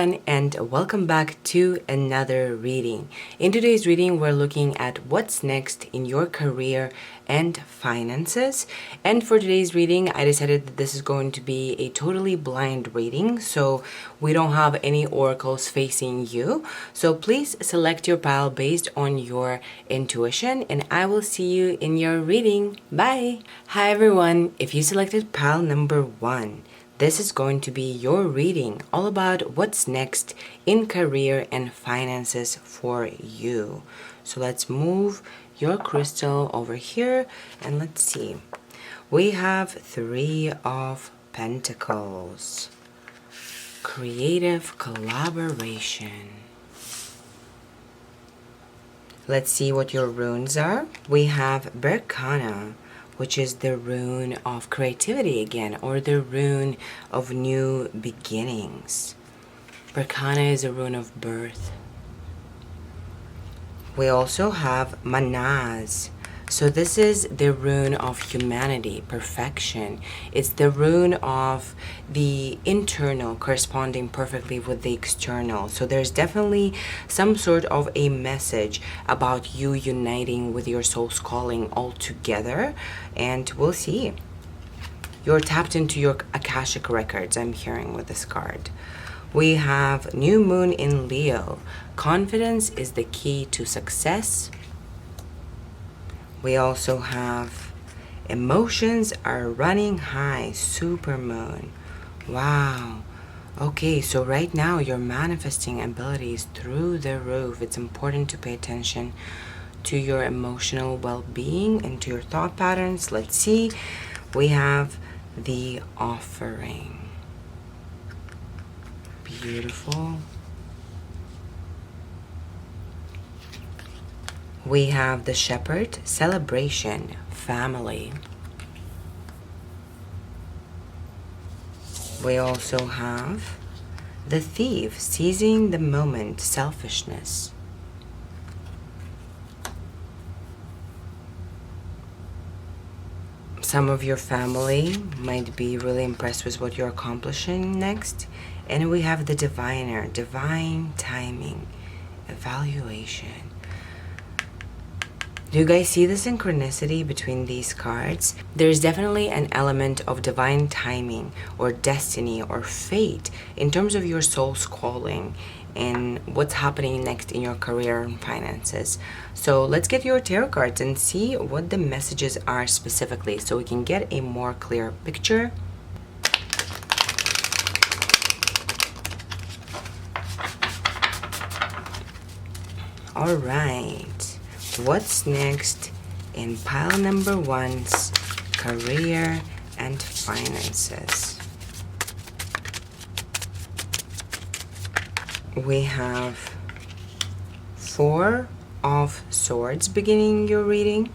everyone, and welcome back to another reading. In today's reading, we're looking at what's next in your career and finances. And for today's reading, I decided that this is going to be a totally blind reading, so we don't have any oracles facing you. So please select your pile based on your intuition, and I will see you in your reading. Bye! Hi everyone, if you selected pile number 1, this is going to be your reading all about what's next in career and finances for you. So let's move your crystal over here and let's see. We have 3 of Pentacles. Creative collaboration. Let's see what your runes are. We have Berkana, which is the rune of creativity again, or the rune of new beginnings. Berkana is a rune of birth. We also have Manaz. So this is the rune of humanity, perfection. It's the rune of the internal corresponding perfectly with the external. So there's definitely some sort of a message about you uniting with your soul's calling all together. And we'll see. You're tapped into your Akashic records, I'm hearing with this card. We have new moon in Leo. Confidence is the key to success. We also have emotions are running high, super moon. Wow. Okay, so right now your manifesting abilities through the roof. It's important to pay attention to your emotional well-being and to your thought patterns. Let's see. We have the offering. Beautiful. We have the shepherd, celebration, family. We also have the thief, seizing the moment, selfishness. Some of your family might be really impressed with what you're accomplishing next. And we have the diviner, divine timing, evaluation. Do you guys see the synchronicity between these cards? There's definitely an element of divine timing or destiny or fate in terms of your soul's calling and what's happening next in your career and finances. So let's get your tarot cards and see what the messages are specifically so we can get a more clear picture. All right. What's next in pile number 1's career and finances? We have 4 of Swords beginning your reading.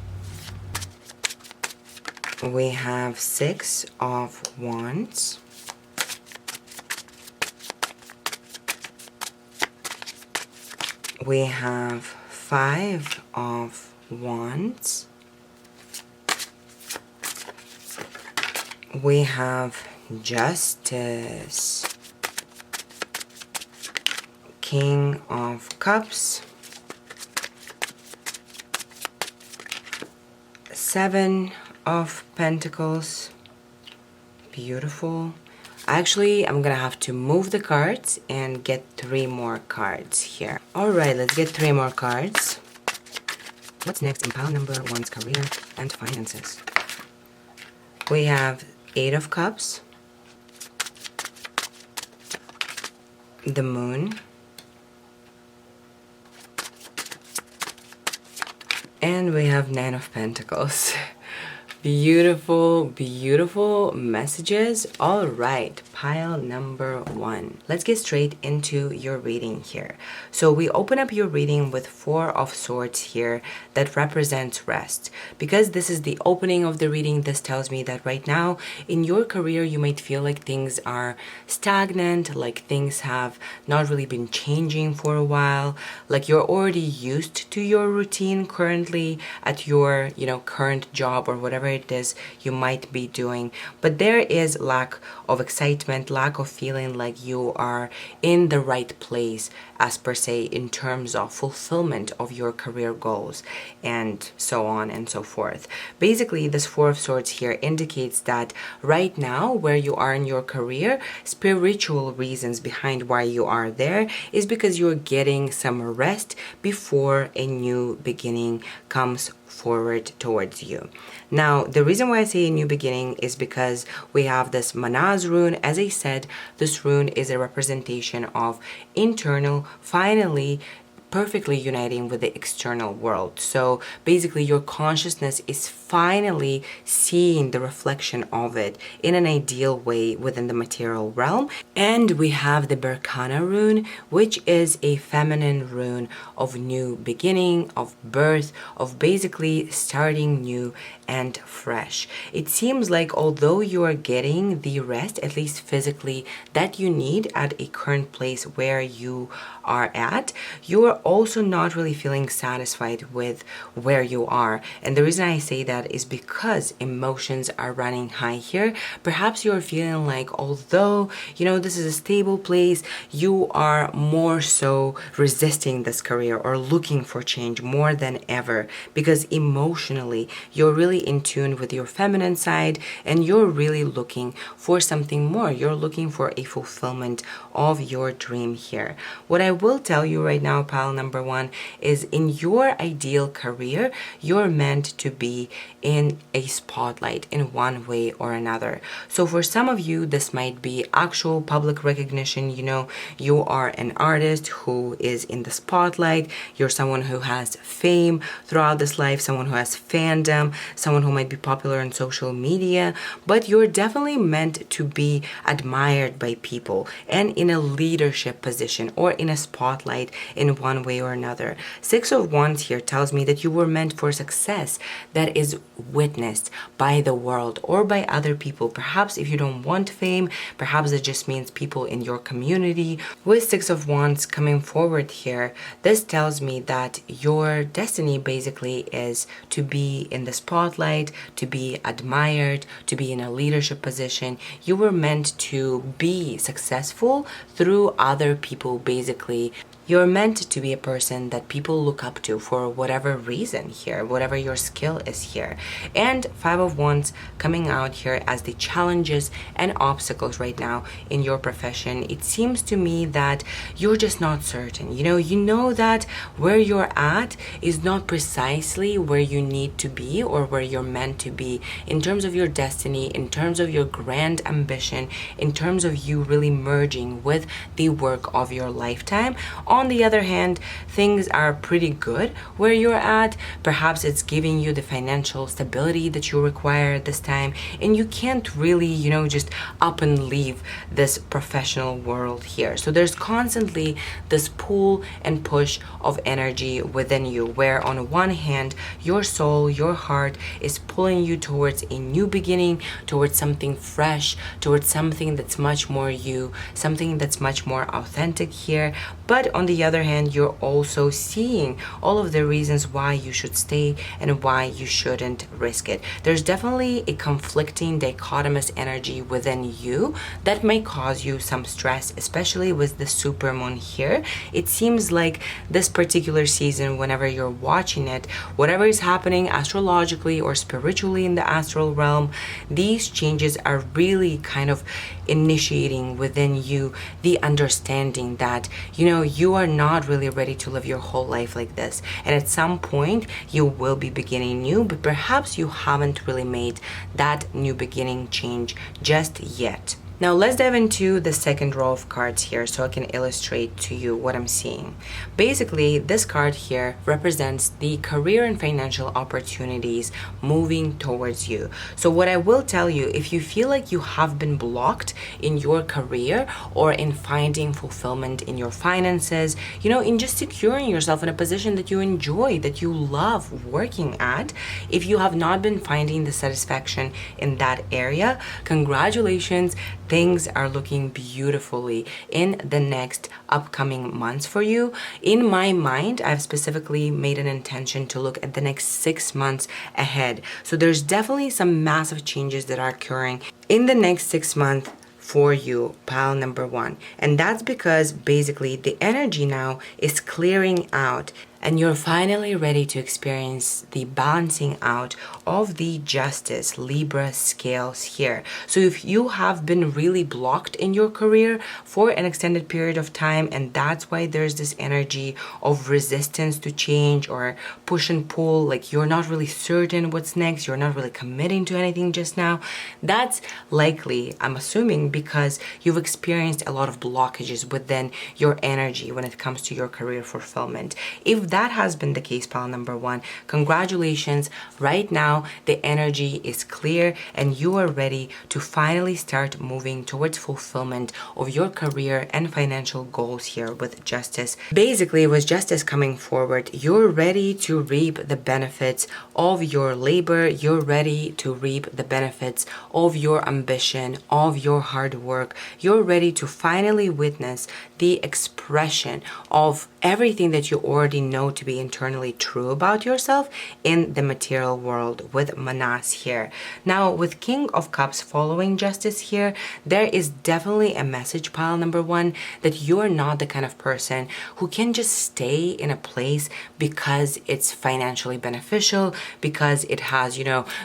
We have 6 of Wands. We have 5 of Wands. We have Justice. King of Cups. 7 of Pentacles. Beautiful. Actually, I'm gonna have to move the cards and get 3 more cards here. Alright, let's get 3 more cards. What's next in pile number 1's career and finances? We have 8 of Cups, the Moon, and we have 9 of Pentacles. Beautiful, beautiful messages. All right, pile number 1. Let's get straight into your reading here. So we open up your reading with 4 of Swords here that represents rest. Because this is the opening of the reading, this tells me that right now in your career you might feel like things are stagnant, like things have not really been changing for a while, like you're already used to your routine currently at your, current job or whatever it is you might be doing, but there is lack of excitement discouragement, lack of feeling like you are in the right place, as per se, in terms of fulfillment of your career goals, and so on and so forth. Basically, this Four of Swords here indicates that right now, where you are in your career, spiritual reasons behind why you are there is because you're getting some rest before a new beginning comes forward towards you. Now, the reason why I say a new beginning is because we have this Manaz rune. As I said, this rune is a representation of internal, finally perfectly uniting with the external world. So basically your consciousness is finally seeing the reflection of it in an ideal way within the material realm. And we have the Berkana rune, which is a feminine rune of new beginning, of birth, of basically starting new and fresh. It seems like although you are getting the rest, at least physically, that you need at a current place where you are at, you are also not really feeling satisfied with where you are. And the reason I say that is because emotions are running high here. Perhaps you're feeling like although, this is a stable place, you are more so resisting this career or looking for change more than ever, because emotionally you're really in tune with your feminine side and you're really looking for something more. You're looking for a fulfillment of your dream here. What I will tell you right now, pile number one, is in your ideal career, you're meant to be in a spotlight in one way or another. So for some of you, this might be actual public recognition. You are an artist who is in the spotlight. You're someone who has fame throughout this life, someone who has fandom, someone who might be popular on social media, but you're definitely meant to be admired by people and in a leadership position or in a spotlight in one way or another. Six of Wands here tells me that you were meant for success that is witnessed by the world or by other people. Perhaps if you don't want fame, perhaps it just means people in your community. With Six of Wands coming forward here, this tells me that your destiny basically is to be in the spotlight, to be admired, to be in a leadership position. You were meant to be successful through other people, basically. You're meant to be a person that people look up to for whatever reason here, whatever your skill is here. And Five of Wands coming out here as the challenges and obstacles right now in your profession. It seems to me that you're just not certain. You know that where you're at is not precisely where you need to be or where you're meant to be in terms of your destiny, in terms of your grand ambition, in terms of you really merging with the work of your lifetime. On the other hand, things are pretty good where you're at. Perhaps it's giving you the financial stability that you require at this time, and you can't really, just up and leave this professional world here. So there's constantly this pull and push of energy within you, where on one hand, your soul, your heart is pulling you towards a new beginning, towards something fresh, towards something that's much more you, something that's much more authentic here. But on the other hand, you're also seeing all of the reasons why you should stay and why you shouldn't risk it. There's definitely a conflicting, dichotomous energy within you that may cause you some stress, especially with the supermoon here. It seems like this particular season, whenever you're watching it, whatever is happening astrologically or spiritually in the astral realm, these changes are really kind of initiating within you the understanding that, you are not really ready to live your whole life like this. And at some point, you will be beginning new, but perhaps you haven't really made that new beginning change just yet. Now let's dive into the second row of cards here so I can illustrate to you what I'm seeing. Basically, this card here represents the career and financial opportunities moving towards you. So what I will tell you, if you feel like you have been blocked in your career or in finding fulfillment in your finances, in just securing yourself in a position that you enjoy, that you love working at, if you have not been finding the satisfaction in that area, congratulations. Things are looking beautifully in the next upcoming months for you. In my mind, I've specifically made an intention to look at the next 6 months ahead. So there's definitely some massive changes that are occurring in the next 6 months for you, pile number one. And that's because basically the energy now is clearing out, and you're finally ready to experience the balancing out of the justice Libra scales here. So if you have been really blocked in your career for an extended period of time, and that's why there's this energy of resistance to change or push and pull, like you're not really certain what's next, you're not really committing to anything just now, that's likely, I'm assuming, because you've experienced a lot of blockages within your energy when it comes to your career fulfillment. If that has been the case, pile number one, congratulations. Right now, the energy is clear and you are ready to finally start moving towards fulfillment of your career and financial goals here with justice. Basically, with justice coming forward, you're ready to reap the benefits of your labor. You're ready to reap the benefits of your ambition, of your hard work. You're ready to finally witness the expression of everything that you already know to be internally true about yourself in the material world with Manas here. Now, with King of Cups following justice here, there is definitely a message, pile number one, that you are not the kind of person who can just stay in a place because it's financially beneficial, because it has,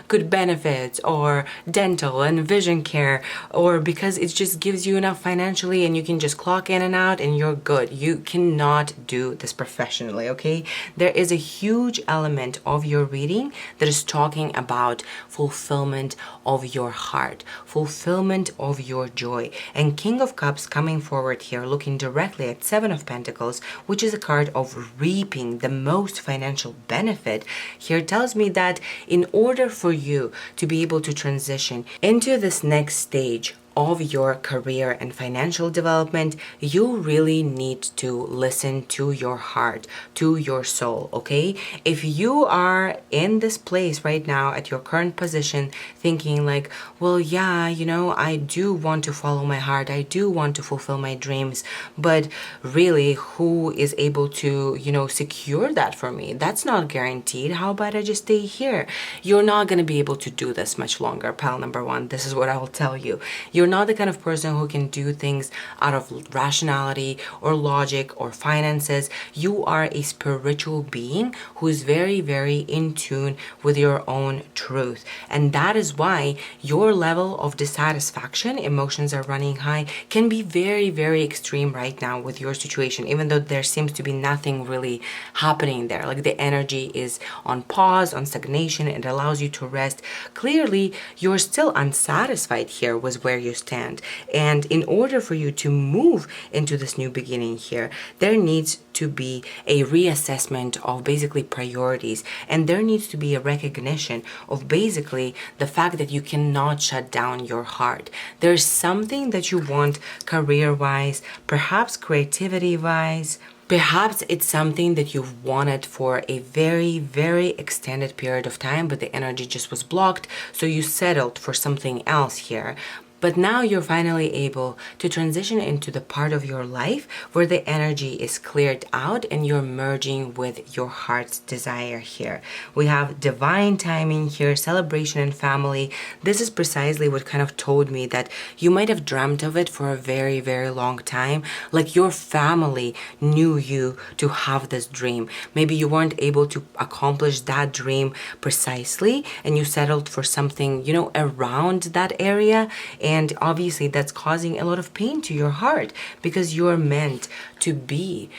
good benefits or dental and vision care, or because it just gives you enough financially and you can just clock in and out and you're good. You cannot do this professionally, okay? There is a huge element of your reading that is talking about fulfillment of your heart, fulfillment of your joy. And King of Cups coming forward here, looking directly at Seven of Pentacles, which is a card of reaping the most financial benefit, here tells me that in order for you to be able to transition into this next stage of your career and financial development, you really need to listen to your heart, to your soul, okay? If you are in this place right now at your current position thinking like, well, yeah, I do want to follow my heart, I do want to fulfill my dreams, but really, who is able to, secure that for me? That's not guaranteed. How about I just stay here? You're not going to be able to do this much longer, pal number one. This is what I will tell you. You're not the kind of person who can do things out of rationality or logic or finances. You are a spiritual being who is very, very in tune with your own truth. And that is why your level of dissatisfaction, emotions are running high, can be very, very extreme right now with your situation, even though there seems to be nothing really happening there. Like the energy is on pause, on stagnation. It allows you to rest. Clearly, you're still unsatisfied here with where you stand. And in order for you to move into this new beginning here, there needs to be a reassessment of basically priorities, and there needs to be a recognition of basically the fact that you cannot shut down your heart. There's something that you want career-wise, perhaps creativity-wise. Perhaps it's something that you've wanted for a very, very extended period of time, but the energy just was blocked, so you settled for something else here. But now you're finally able to transition into the part of your life where the energy is cleared out and you're merging with your heart's desire here. We have divine timing here, celebration and family. This is precisely what kind of told me that you might have dreamt of it for a very, very long time. Like your family knew you to have this dream. Maybe you weren't able to accomplish that dream precisely and you settled for something, around that area. And obviously that's causing a lot of pain to your heart because you're meant to be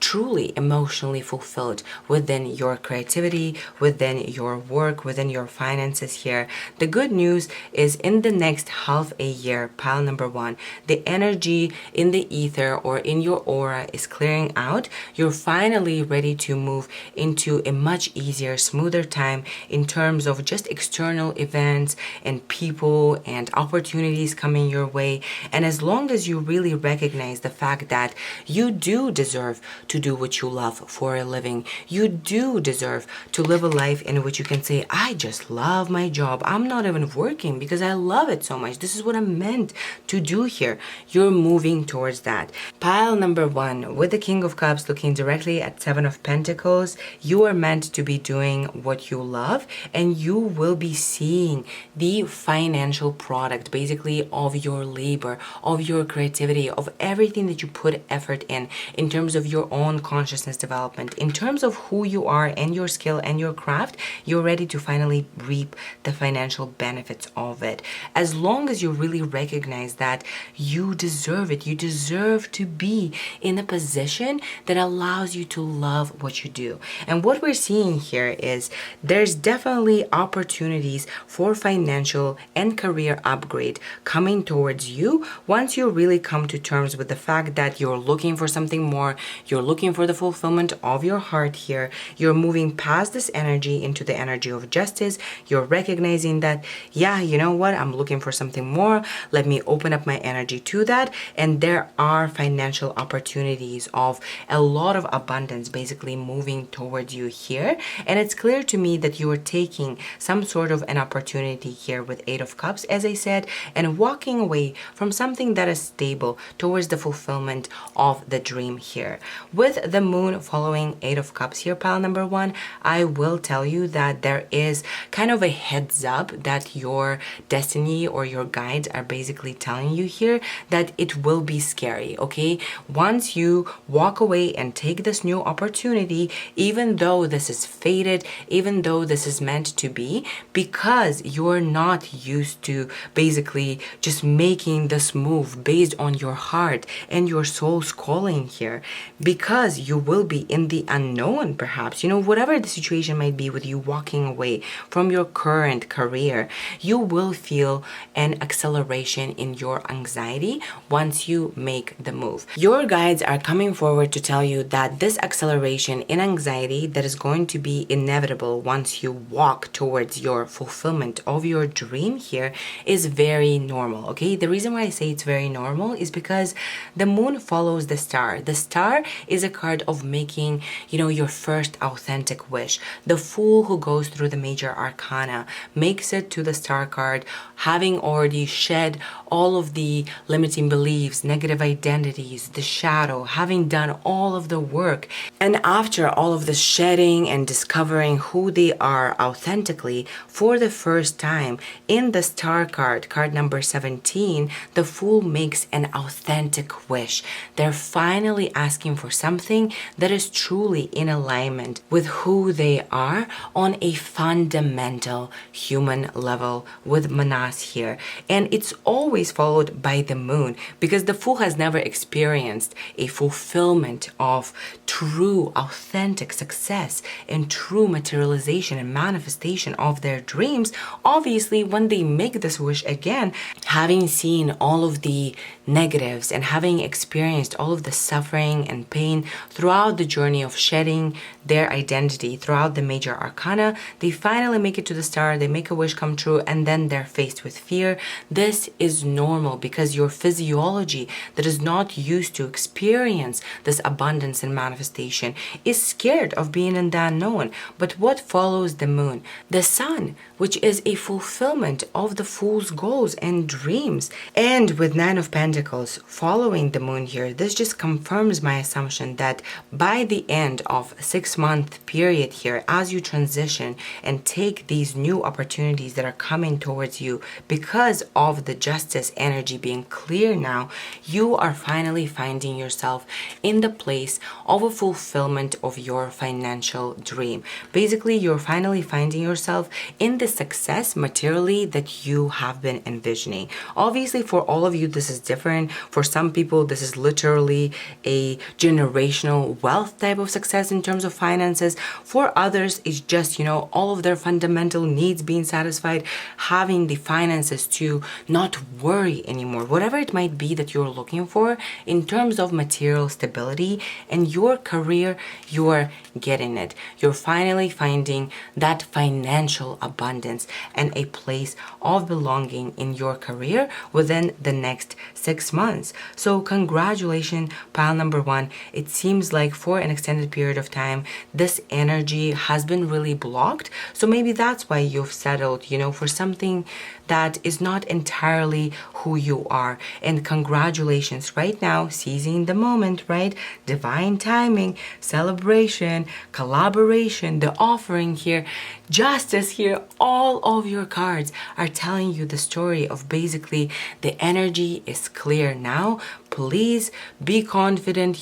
truly emotionally fulfilled within your creativity, within your work, within your finances here. The good news is in the next half a year, pile number one, the energy in the ether or in your aura is clearing out. You're finally ready to move into a much easier, smoother time in terms of just external events and people and opportunities coming your way. And as long as you really recognize the fact that you do deserve to do what you love for a living. You do deserve to live a life in which you can say, I just love my job. I'm not even working because I love it so much. This is what I'm meant to do here. You're moving towards that. Pile number 1, with the King of Cups looking directly at Seven of Pentacles, you are meant to be doing what you love, and you will be seeing the financial product, basically, of your labor, of your creativity, of everything that you put effort in terms of your own consciousness development, in terms of who you are and your skill and your craft. You're ready to finally reap the financial benefits of it. As long as you really recognize that you deserve it, you deserve to be in a position that allows you to love what you do. And what we're seeing here is there's definitely opportunities for financial and career upgrade coming towards you once you really come to terms with the fact that you're looking for something more, you're looking for the fulfillment of your heart here, you're moving past this energy into the energy of justice, you're recognizing that, yeah, you know what, I'm looking for something more, let me open up my energy to that, and there are financial opportunities of a lot of abundance basically moving towards you here. And it's clear to me that you are taking some sort of an opportunity here with Eight of Cups, as I said, and walking away from something that is stable towards the fulfillment of the dream here. With the moon following Eight of Cups here, pile number 1, I will tell you that there is kind of a heads up that your destiny or your guides are basically telling you here that it will be scary, okay? Once you walk away and take this new opportunity, even though this is fated, even though this is meant to be, because you're not used to basically just making this move based on your heart and your soul's calling here, because you will be in the unknown, perhaps, whatever the situation might be with you walking away from your current career, you will feel an acceleration in your anxiety once you make the move. Your guides are coming forward to tell you that this acceleration in anxiety that is going to be inevitable once you walk towards your fulfillment of your dream here is very normal, okay? The reason why I say it's very normal is because the moon follows the star. The star is a card of making, your first authentic wish. The fool who goes through the major arcana makes it to the star card, having already shed all of the limiting beliefs, negative identities, the shadow, having done all of the work. And after all of the shedding and discovering who they are authentically for the first time, in the star card, card number 17, the fool makes an authentic wish. They're finally asking for something that is truly in alignment with who they are on a fundamental human level with Manas here. And it's always followed by the moon, because the fool has never experienced a fulfillment of true authentic success and true materialization and manifestation of their dreams. Obviously, when they make this wish again, having seen all of the negatives and having experienced all of the suffering and pain throughout the journey of shedding their identity throughout the major arcana, they finally make it to the star, they make a wish come true, and then they're faced with fear. This is normal because your physiology that is not used to experience this abundance and manifestation is scared of being in the unknown. But what follows the moon? The sun, which is a fulfillment of the fool's goals and dreams. And with Nine of Pentacles following the moon here, this just confirms my assumption that by the end of 6-month period here, as you transition and take these new opportunities that are coming towards you because of the justice energy being clear now, you are finally finding yourself in the place of a fulfillment of your financial dream. Basically, you're finally finding yourself in the success materially that you have been envisioning. Obviously, for all of you, this is different. For some people, this is literally a generational wealth type of success in terms of finances. For others, it's just, all of their fundamental needs being satisfied, having the finances to not worry anymore. Whatever it might be that you're looking for in terms of material stability and your career, you're getting it. You're finally finding that financial abundance and a place of belonging in your career within the next 6 months. So congratulations, pile number 1. it seems like for an extended period of time, this energy has been really blocked. So maybe that's why you've settled, for something that is not entirely who you are. And congratulations right now, seizing the moment, right? Divine timing, celebration, collaboration, the offering here, justice here. All of your cards are telling you the story of basically the energy is clear now. Please be confident,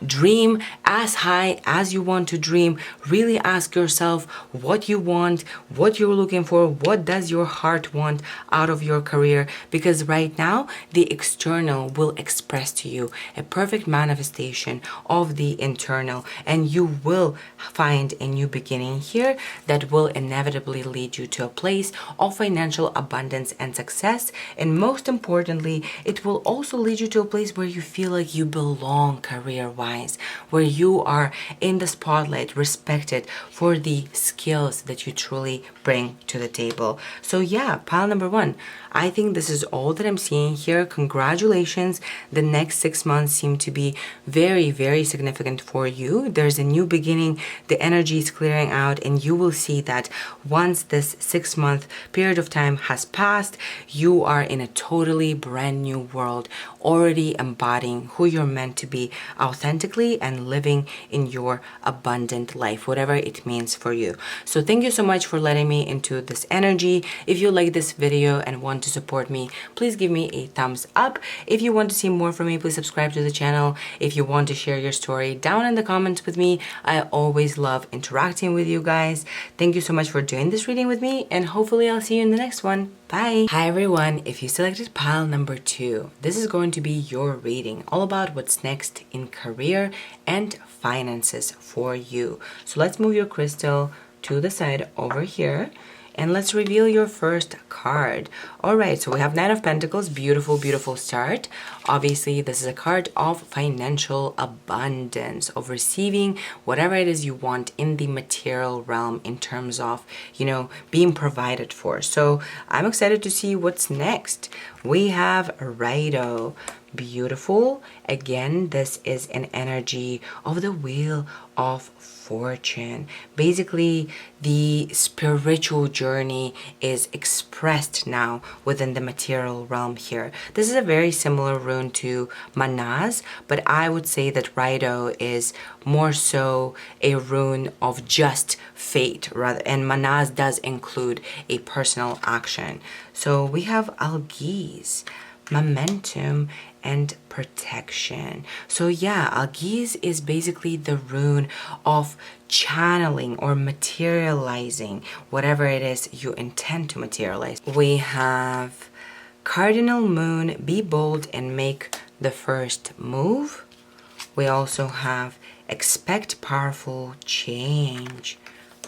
dream as high as you want to dream. Really ask yourself what you want, what you're looking for, what does your heart want out of your career, because right now the external will express to you a perfect manifestation of the internal, and you will find a new beginning here that will inevitably lead you to a place of financial abundance and success. And most importantly, it will also lead you to a place where you feel like you belong career-wise, where you are in the spotlight, respected for the skills that you truly bring to the table. So yeah, pile number one, I think this is all that I'm seeing here. Congratulations. The next 6 months seem to be very, very significant for you. There's a new beginning. The energy is clearing out, and you will see that once this 6-month period of time has passed, you are in a totally brand new world, already embodying who you're meant to be authentically and living in your abundant life, whatever it means for you. So thank you so much for letting me into this energy. If you like this video and want to support me, please give me a thumbs up. If you want to see more from me, please subscribe to the channel. If you want to share your story down in the comments with me, I always love interacting with you guys. Thank you so much for doing this reading with me, and hopefully I'll see you in the next one. Bye. Hi everyone, if you selected pile number 2, this is going to be your reading, all about what's next in career and finances for you. So let's move your crystal to the side over here, and let's reveal your first card. All right, so we have Nine of Pentacles. Beautiful, beautiful start. Obviously, this is a card of financial abundance, of receiving whatever it is you want in the material realm in terms of, being provided for. So I'm excited to see what's next. We have Righto. Beautiful. Again, this is an energy of the Wheel of Fortune. Basically, the spiritual journey is expressed now within the material realm here. This is a very similar rune to Manaz, but I would say that Righto is more so a rune of just fate rather, and Manaz does include a personal action. So we have Algiz, momentum, and protection. So yeah, Algiz is basically the rune of channeling or materializing whatever it is you intend to materialize. We have Cardinal Moon, be bold and make the first move. We also have expect powerful change.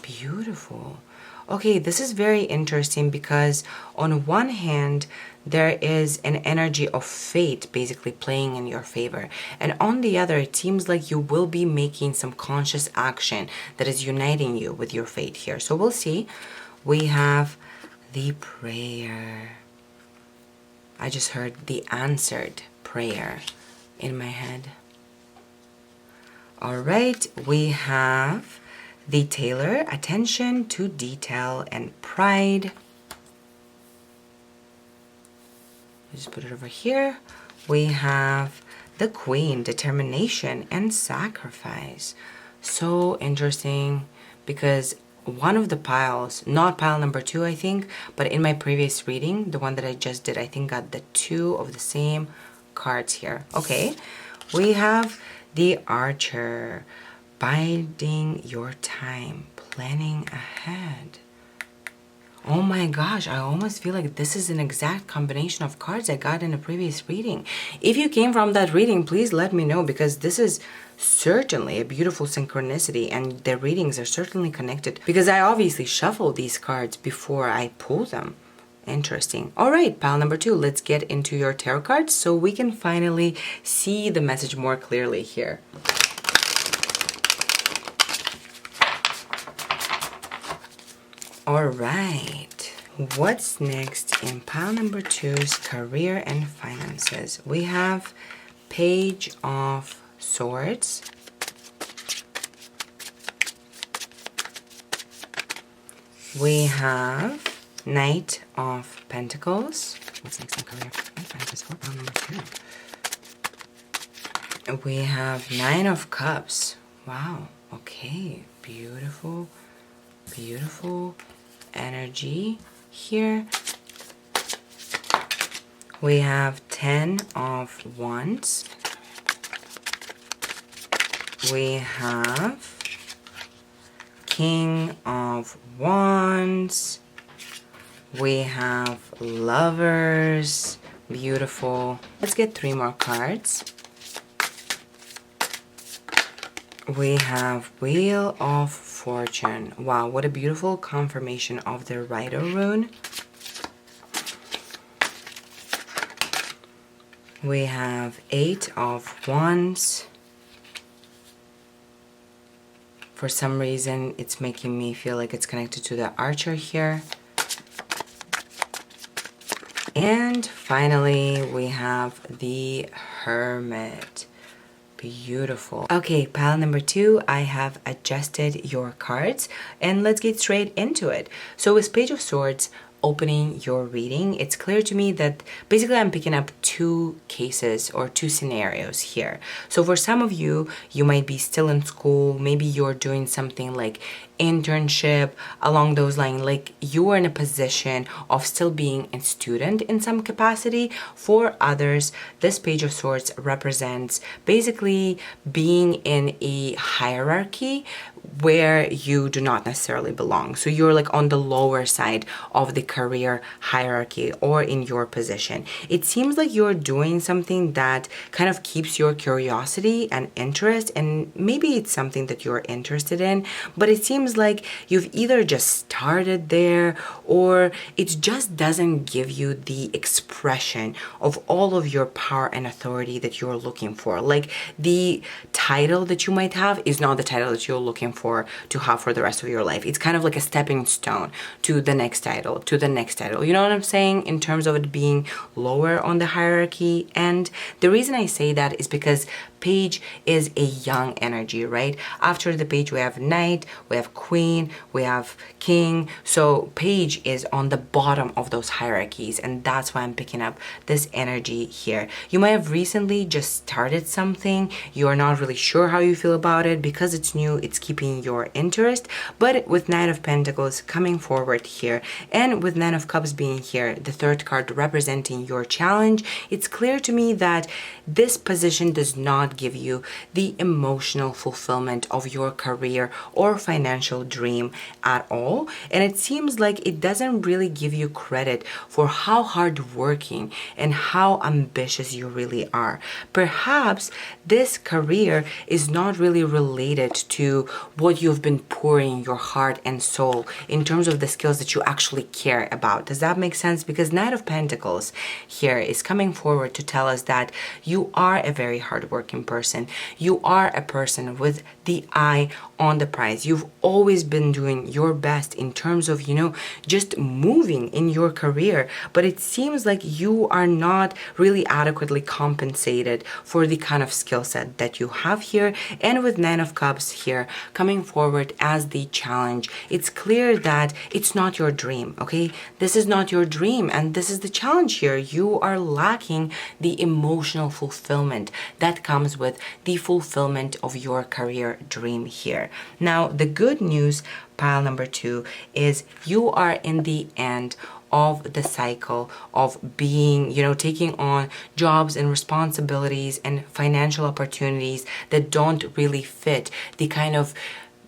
Beautiful. Okay, this is very interesting because on one hand, there is an energy of fate basically playing in your favor. And on the other, it seems like you will be making some conscious action that is uniting you with your fate here. So we'll see. We have the prayer. I just heard the answered prayer in my head. All right, we have the tailor, attention to detail and pride. Just put it over here. We have the Queen, determination and sacrifice. So interesting, because one of the piles, not pile number 2, I think, but in my previous reading, the one that I just did, I think got the 2 of the same cards here. Okay, we have the Archer, biding your time, planning ahead. Oh my gosh, I almost feel like this is an exact combination of cards I got in a previous reading. If you came from that reading, please let me know, because this is certainly a beautiful synchronicity and the readings are certainly connected, because I obviously shuffled these cards before I pull them. Interesting. All right, pile number 2, let's get into your tarot cards so we can finally see the message more clearly here. All right, what's next in pile number 2's career and finances? We have Page of Swords. We have Knight of Pentacles. What's next in career? We have Nine of Cups. Wow. Okay. Beautiful. Beautiful energy here. We have 10 of Wands. We have King of Wands. We have Lovers. Beautiful. Let's get 3 more cards. We have Wheel of Fortune. Wow, what a beautiful confirmation of the Rider rune. We have 8 of Wands. For some reason, it's making me feel like it's connected to the Archer here. And finally, we have the Hermit. Beautiful. Okay, pile number 2, I have adjusted your cards and let's get straight into it. So with Page of Swords opening your reading, it's clear to me that basically I'm picking up 2 cases or 2 scenarios here. So for some of you, you might be still in school, maybe you're doing something like internship along those lines, like you are in a position of still being a student in some capacity. For others, this Page of Swords represents basically being in a hierarchy where you do not necessarily belong. So you're like on the lower side of the career hierarchy or in your position. It seems like you're doing something that kind of keeps your curiosity and interest, and maybe it's something that you're interested in, but it seems like you've either just started there or it just doesn't give you the expression of all of your power and authority that you're looking for. Like the title that you might have is not the title that you're looking for to have for the rest of your life. It's kind of like a stepping stone to the next title, to the next title. You know what I'm saying? In terms of it being lower on the hierarchy. And the reason I say that is because Page is a young energy, right? After the Page, we have Knight, we have Queen, we have King. So Page is on the bottom of those hierarchies, and that's why I'm picking up this energy here. You might have recently just started something. You're not really sure how you feel about it because it's new, it's keeping your interest. But with Nine of Pentacles coming forward here, and with Nine of Cups being here, the third card representing your challenge, it's clear to me that this position does not give you the emotional fulfillment of your career or financial dream at all. And it seems like it doesn't really give you credit for how hardworking and how ambitious you really are. Perhaps this career is not really related to what you've been pouring your heart and soul in terms of the skills that you actually care about. Does that make sense? Because Knight of Pentacles here is coming forward to tell us that you are a very hardworking person. You are a person with the eye on the prize. You've always been doing your best in terms of, just moving in your career, but it seems like you are not really adequately compensated for the kind of skill set that you have here. And with Nine of Cups here coming forward as the challenge, it's clear that it's not your dream, okay? This is not your dream, and this is the challenge here. You are lacking the emotional fulfillment that comes with the fulfillment of your career dream here. Now, the good news, pile number 2, is you are in the end of the cycle of being, taking on jobs and responsibilities and financial opportunities that don't really fit the kind of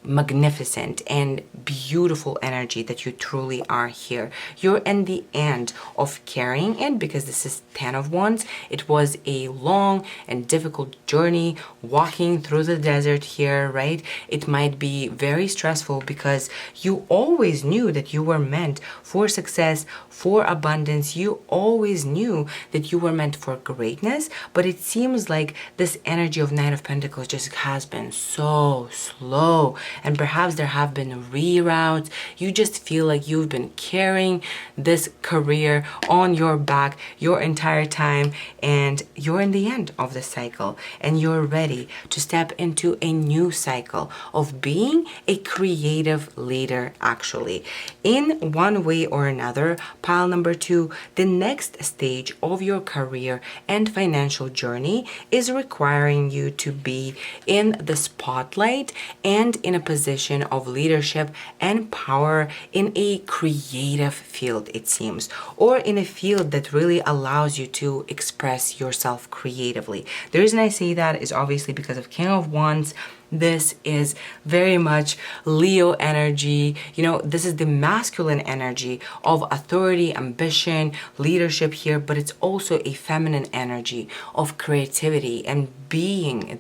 magnificent and beautiful energy that you truly are here. You're in the end of carrying it, because this is 10 of Wands. It was a long and difficult journey walking through the desert here, right? It might be very stressful because you always knew that you were meant for success, for abundance. You always knew that you were meant for greatness, but it seems like this energy of Knight of Pentacles just has been so slow and perhaps there have been reroutes. You just feel like you've been carrying this career on your back your entire time, and you're in the end of the cycle and you're ready to step into a new cycle of being a creative leader. Actually, in one way or another, pile number 2, the next stage of your career and financial journey is requiring you to be in the spotlight and in a position of leadership and power in a creative field, it seems, or in a field that really allows you to express yourself creatively. The reason I say that is obviously because of King of Wands. This is very much Leo energy. This is the masculine energy of authority, ambition, leadership here, but it's also a feminine energy of creativity and being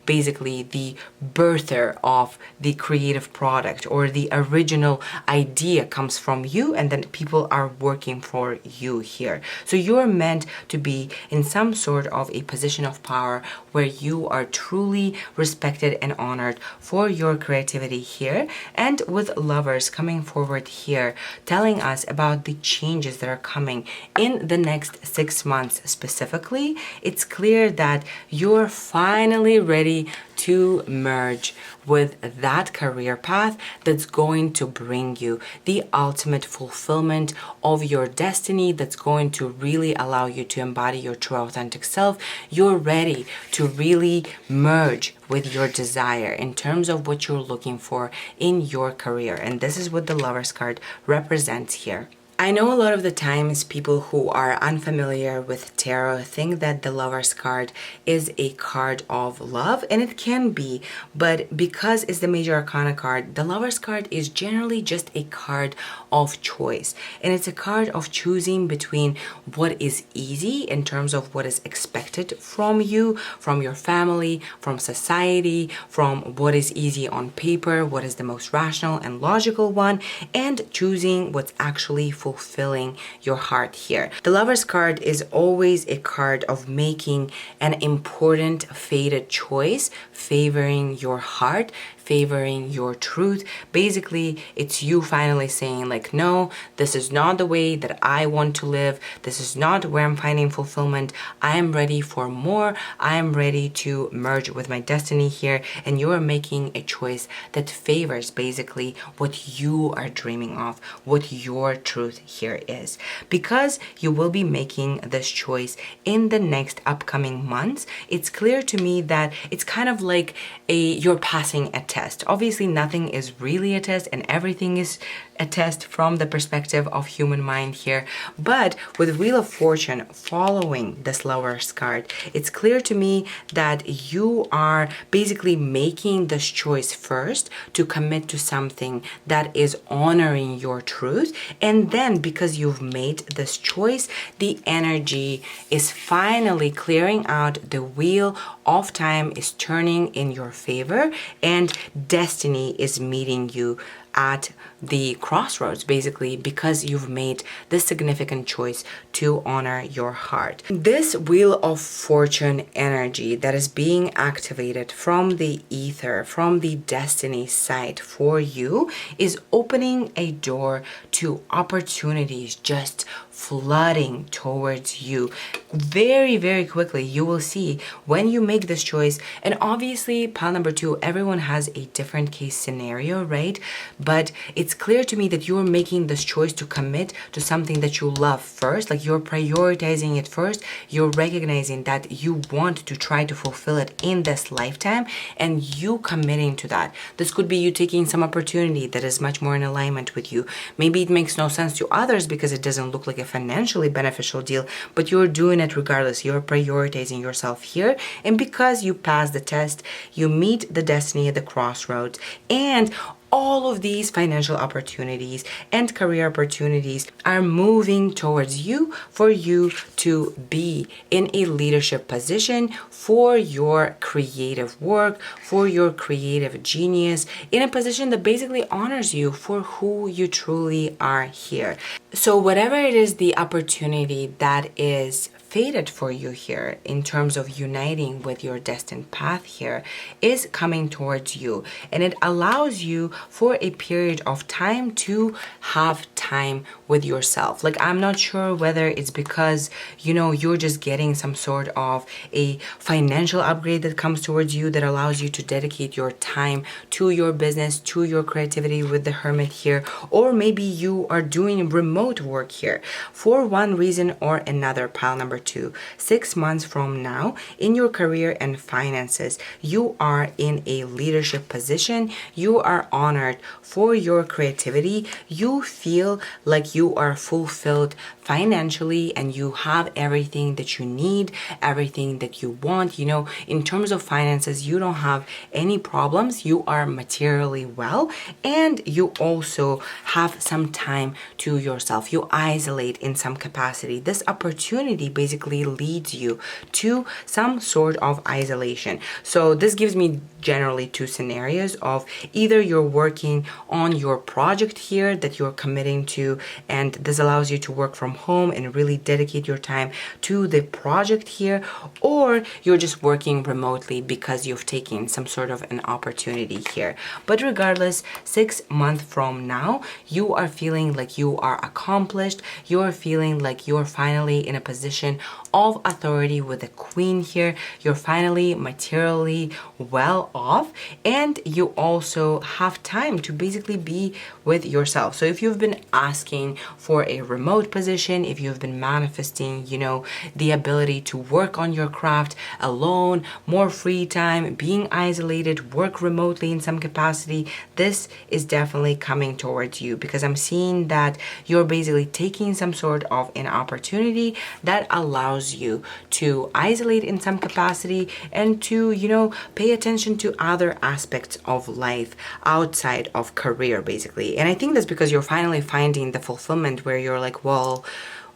basically the birther of the creative product, or the original idea comes from you and then people are working for you here. So you're meant to be in some sort of a position of power where you are truly respected and honored for your creativity here. And with Lovers coming forward here, telling us about the changes that are coming in the next 6 months specifically, it's clear that you're finally ready to merge with that career path that's going to bring you the ultimate fulfillment of your destiny, that's going to really allow you to embody your true authentic self. You're ready to really merge with your desire in terms of what you're looking for in your career. And this is what the Lovers card represents here. I know a lot of the times people who are unfamiliar with tarot think that the Lovers card is a card of love, and it can be, but because it's the major arcana card, the Lovers card is generally just a card of choice. And it's a card of choosing between what is easy in terms of what is expected from you, from your family, from society, from what is easy on paper, what is the most rational and logical one, and choosing what's actually fulfilling your heart here. The Lovers card is always a card of making an important fated choice, favoring your heart, favoring your truth. Basically, it's you finally saying like, no, this is not the way that I want to live. This is not where I'm finding fulfillment. I am ready for more. I am ready to merge with my destiny here. And you are making a choice that favors basically what you are dreaming of, what your truth here is. Because you will be making this choice in the next upcoming months, it's clear to me that it's kind of like you're passing a test. Obviously, nothing is really a test and everything is a test from the perspective of human mind here. But with Wheel of Fortune following this Lovers card, it's clear to me that you are basically making this choice first to commit to something that is honoring your truth. And then because you've made this choice, the energy is finally clearing out. The wheel of time is turning in your favor, and destiny is meeting you at the crossroads, basically, because you've made this significant choice to honor your heart. This Wheel of Fortune energy that is being activated from the ether, from the destiny side for you, is opening a door to opportunities just flooding towards you very, very quickly. You will see when you make this choice. And obviously, pile number 2, everyone has a different case scenario, right? But it's clear to me that you're making this choice to commit to something that you love first, like you're prioritizing it first. You're recognizing that you want to try to fulfill it in this lifetime, and you committing to that. This could be you taking some opportunity that is much more in alignment with you. Maybe it makes no sense to others because it doesn't look like a financially beneficial deal, but you're doing it regardless. You're prioritizing yourself here, and because you pass the test, you meet the destiny at the crossroads, and all of these financial opportunities and career opportunities are moving towards you for you to be in a leadership position for your creative work, for your creative genius, in a position that basically honors you for who you truly are here. So whatever it is, the opportunity that is fated for you here in terms of uniting with your destined path here is coming towards you, and it allows you for a period of time to have time with yourself. Like, I'm not sure whether it's because, you know, you're just getting some sort of a financial upgrade that comes towards you that allows you to dedicate your time to your business, to your creativity with the Hermit here, or maybe you are doing remote work here for one reason or another. Pile number 2, 6 months from now in your career and finances, you are in a leadership position. You are honored for your creativity. You feel like you are fulfilled financially and you have everything that you need, everything that you want. You know, in terms of finances, you don't have any problems. You are materially well, and you also have some time to yourself. You isolate in some capacity. This opportunity basically leads you to some sort of isolation. So this gives me generally 2 scenarios of either you're working on your project here that you're committing to, and this allows you to work from home and really dedicate your time to the project here, or you're just working remotely because you've taken some sort of an opportunity here. But regardless, 6 months from now, you are feeling like you are accomplished. You're feeling like you're finally in a position of authority with the Queen here. You're finally materially well off, and you also have time to basically be with yourself. So if you've been asking for a remote position, if you've been manifesting, you know, the ability to work on your craft alone, more free time, being isolated, work remotely in some capacity, this is definitely coming towards you, because I'm seeing that you're basically taking some sort of an opportunity that allows you to isolate in some capacity and to, you know, pay attention to other aspects of life outside of career, basically. And I think that's because you're finally finding the fulfillment where you're like, well,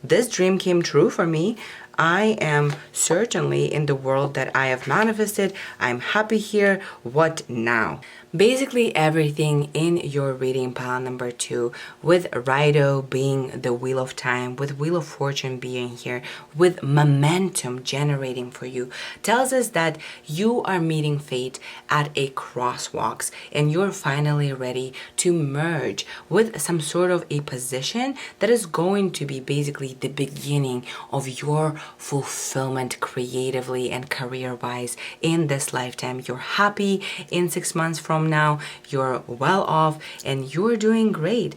this dream came true for me. I am certainly in the world that I have manifested. I'm happy here. What now? Basically everything in your reading, pile number 2, with Rido being the Wheel of Time, with Wheel of Fortune being here, with momentum generating for you, tells us that you are meeting fate at a crosswalks and you're finally ready to merge with some sort of a position that is going to be basically the beginning of your fulfillment creatively and career-wise in this lifetime. You're happy in 6 months from now, you're well off, and you're doing great.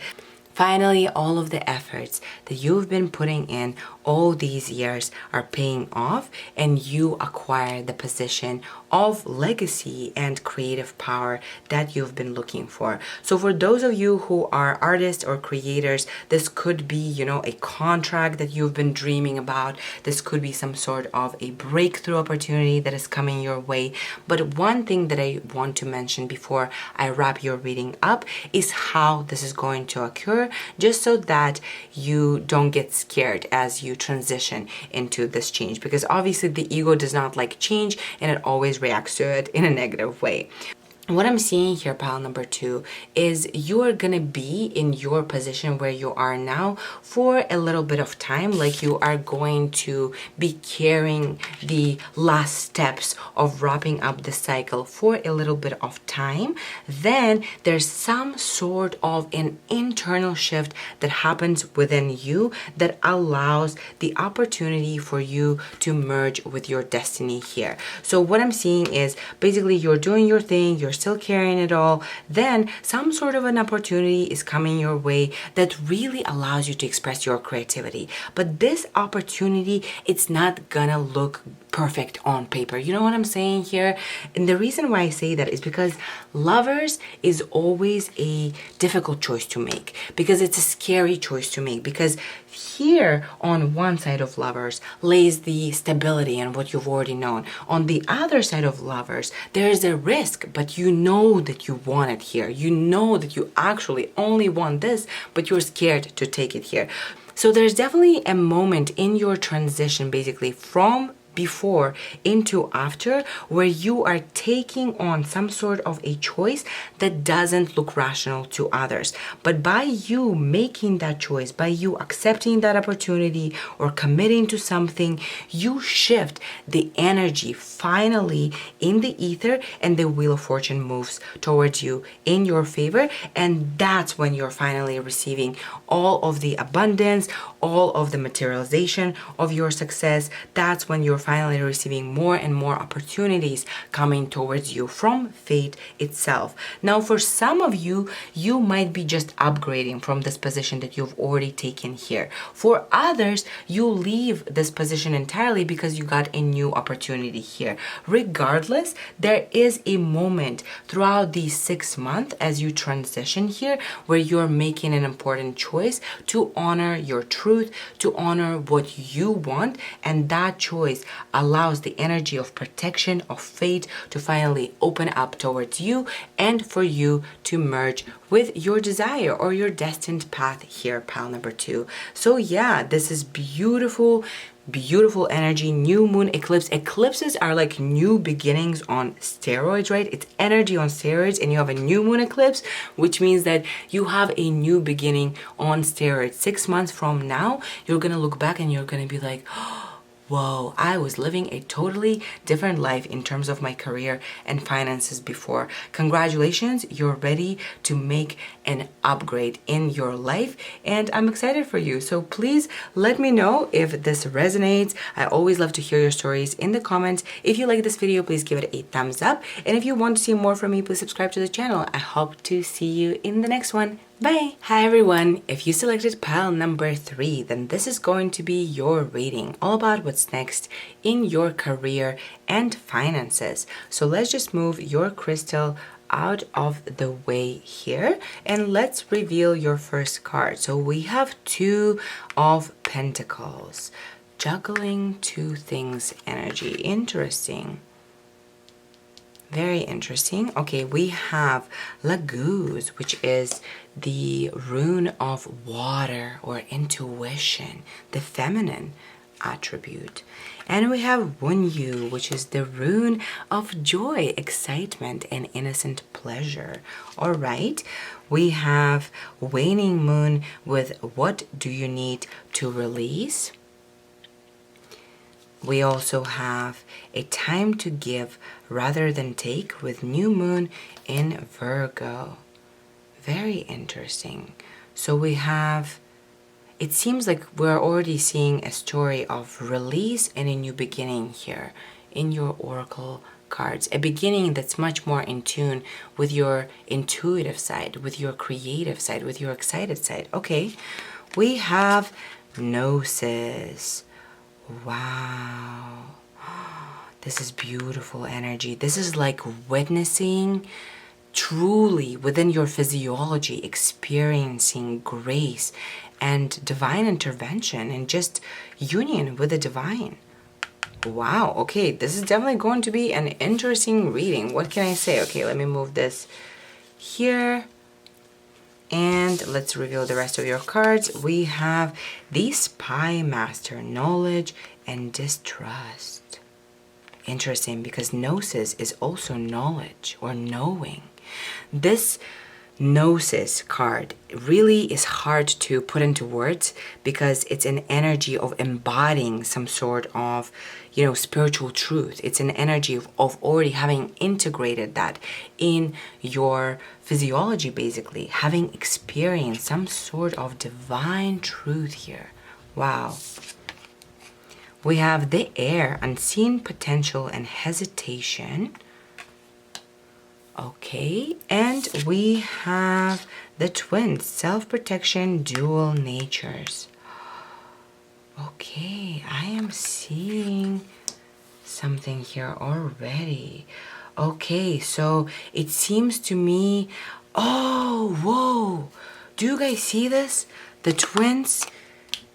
Finally, all of the efforts that you've been putting in all these years are paying off, and you acquire the position of legacy and creative power that you've been looking for. So for those of you who are artists or creators, this could be, you know, a contract that you've been dreaming about. This could be some sort of a breakthrough opportunity that is coming your way. But one thing that I want to mention before I wrap your reading up is how this is going to occur, just so that you don't get scared as you transition into this change, because obviously the ego does not like change and it always reacts to it in a negative way. What I'm seeing here, pile number 2, is you are gonna be in your position where you are now for a little bit of time. Like, you are going to be carrying the last steps of wrapping up the cycle for a little bit of time. Then there's some sort of an internal shift that happens within you that allows the opportunity for you to merge with your destiny here. So what I'm seeing is basically you're doing your thing, you're still carrying it all, then some sort of an opportunity is coming your way that really allows you to express your creativity. But this opportunity, it's not gonna look perfect on paper. You know what I'm saying here? And the reason why I say that is because lovers is always a difficult choice to make, because it's a scary choice to make, because here on one side of lovers lays the stability and what you've already known. On the other side of lovers, there's a risk, but you know that you want it here. You know that you actually only want this, but you're scared to take it here. So there's definitely a moment in your transition basically from before into after, where you are taking on some sort of a choice that doesn't look rational to others. But by you making that choice, by you accepting that opportunity or committing to something, you shift the energy finally in the ether, and the Wheel of Fortune moves towards you in your favor. And that's when you're finally receiving all of the abundance, all of the materialization of your success. That's when you're finally receiving more and more opportunities coming towards you from fate itself. Now, for some of you, you might be just upgrading from this position that you've already taken here. For others, you leave this position entirely because you got a new opportunity here. Regardless, there is a moment throughout these 6 months as you transition here where you're making an important choice to honor your truth, to honor what you want, and that choice allows the energy of protection, of fate, to finally open up towards you and for you to merge with your desire or your destined path here, pile number 2. So yeah, this is beautiful, beautiful energy. New moon eclipse. Eclipses are like new beginnings on steroids, right? It's energy on steroids, and you have a new moon eclipse, which means that you have a new beginning on steroids. 6 months from now, you're gonna look back and you're gonna be like, whoa, I was living a totally different life in terms of my career and finances before. Congratulations, you're ready to make an upgrade in your life, and I'm excited for you. So please let me know if this resonates. I always love to hear your stories in the comments. If you like this video, please give it a thumbs up. And if you want to see more from me, please subscribe to the channel. I hope to see you in the next one. Bye! Hi everyone! If you selected pile number 3, then this is going to be your reading, all about what's next in your career and finances. So let's just move your crystal out of the way here, and let's reveal your first card. So we have 2 of Pentacles, juggling 2 things energy. Interesting. Very interesting. Okay, we have Laguz, which is the rune of water or intuition, the feminine attribute. And we have Wunyu, which is the rune of joy, excitement, and innocent pleasure. All right, we have waning moon with what do you need to release? We also have a time to give rather than take with new moon in Virgo. Very interesting. So we have, it seems like we're already seeing a story of release and a new beginning here in your oracle cards. A beginning that's much more in tune with your intuitive side, with your creative side, with your excited side. Okay, we have Gnosis. Wow, this is beautiful energy. This is like witnessing truly within your physiology, experiencing grace and divine intervention and just union with the divine. Wow, okay, this is definitely going to be an interesting reading. What can I say? Okay, let me move this here. And let's reveal the rest of your cards. We have the Spy Master, knowledge and distrust. Interesting, because Gnosis is also knowledge or knowing. This Gnosis card really is hard to put into words because it's an energy of embodying some sort of, spiritual truth. It's an energy of already having integrated that in your physiology, basically, having experienced some sort of divine truth here. Wow. We have the Air, unseen potential and hesitation. Okay, and we have the Twins, self-protection, dual natures. Okay, I am seeing something here already. Okay, so it seems to me, oh, whoa, do you guys see this? The Twins,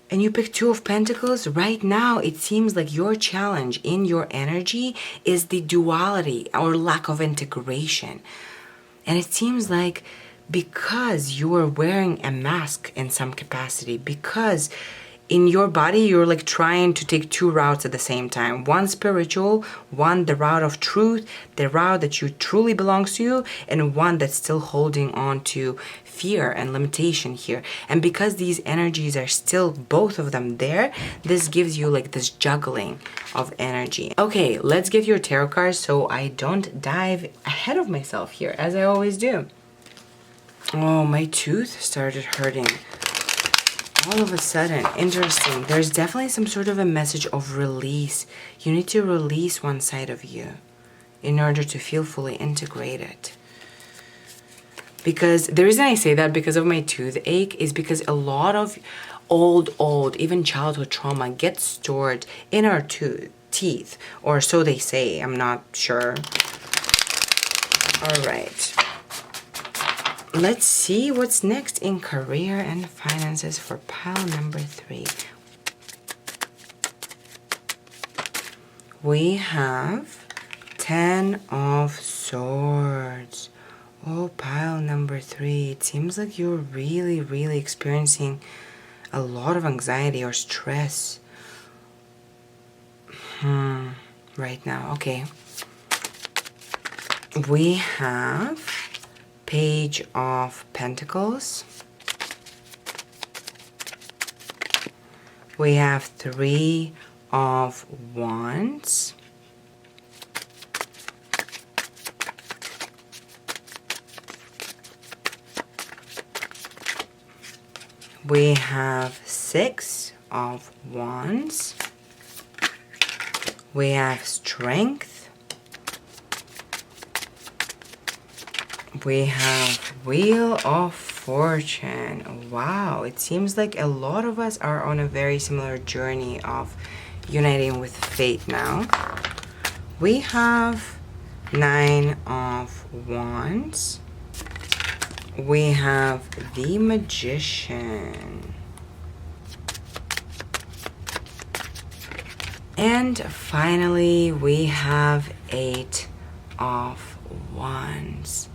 and you pick 2 of Pentacles. Right now, it seems like your challenge in your energy is the duality or lack of integration. And it seems like because you are wearing a mask in some capacity, because in your body, you're like trying to take two routes at the same time. One spiritual, one the route of truth, the route that you truly belongs to you, and one that's still holding on to fear and limitation here. And because these energies are still both of them there, this gives you like this juggling of energy. Okay, let's get your tarot cards so I don't dive ahead of myself here, as I always do. Oh, my tooth started hurting all of a sudden. Interesting. There's definitely some sort of a message of release. You need to release one side of you in order to feel fully integrated. Because the reason I say that because of my toothache is because a lot of old, even childhood trauma gets stored in our teeth, or so they say. I'm not sure. All right. Let's see what's next in career and finances for pile number 3. We have 10 of Swords. Oh, pile number 3. It seems like you're really experiencing a lot of anxiety or stress right now. Okay. We have Page of Pentacles. We have 3 of Wands. We have 6 of Wands. We have Strength. We have Wheel of Fortune. Wow, it seems like a lot of us are on a very similar journey of uniting with fate now. We have 9 of Wands. We have the Magician. And finally, we have 8 of Wands.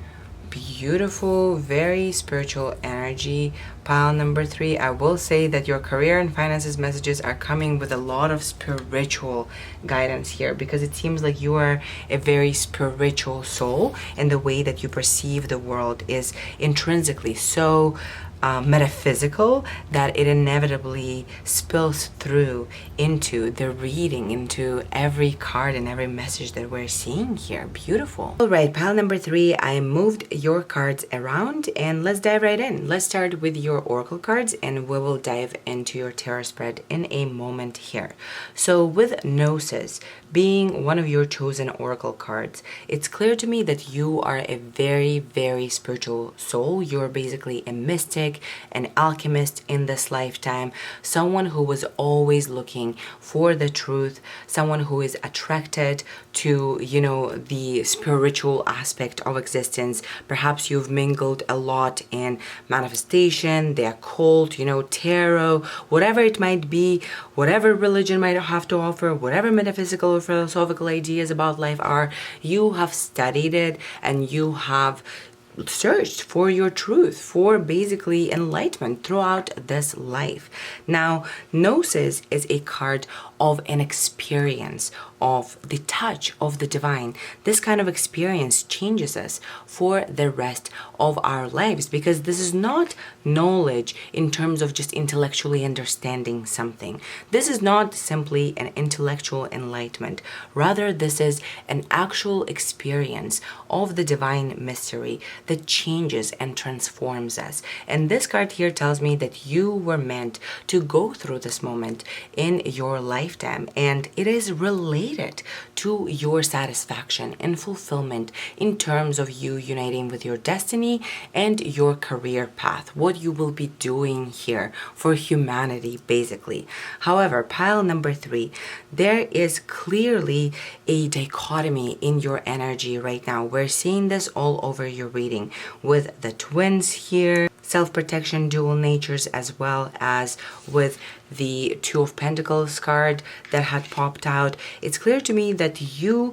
Beautiful, very spiritual energy. Pile number 3, I will say that your career and finances messages are coming with a lot of spiritual guidance here, because it seems like you are a very spiritual soul, and the way that you perceive the world is intrinsically so metaphysical that it inevitably spills through into the reading, into every card and every message that we're seeing here. Beautiful. All right, pile number 3, I moved your cards around and let's dive right in. Let's start with your oracle cards and we will dive into your tarot spread in a moment here. So with Gnosis being one of your chosen oracle cards, it's clear to me that you are a very spiritual soul. You're basically a mystic, an alchemist in this lifetime, someone who was always looking for the truth, someone who is attracted to, you know, the spiritual aspect of existence. Perhaps you've mingled a lot in manifestation, the occult, you know, tarot, whatever it might be, whatever religion might have to offer, whatever metaphysical or philosophical ideas about life are, you have studied it and you have searched for your truth, for basically enlightenment throughout this life. Now, Gnosis is a card of an experience, of the touch of the divine. This kind of experience changes us for the rest of our lives, because this is not knowledge in terms of just intellectually understanding something. This is not simply an intellectual enlightenment. Rather, this is an actual experience of the divine mystery that changes and transforms us. And this card here tells me that you were meant to go through this moment in your lifetime, and it is related to your satisfaction and fulfillment in terms of you uniting with your destiny and your career path, what you will be doing here for humanity, basically. However, pile number 3, there is clearly a dichotomy in your energy right now. We're seeing this all over your reading with the twins here, self-protection, dual natures, as well as with the 2 of Pentacles card that had popped out. It's clear to me that you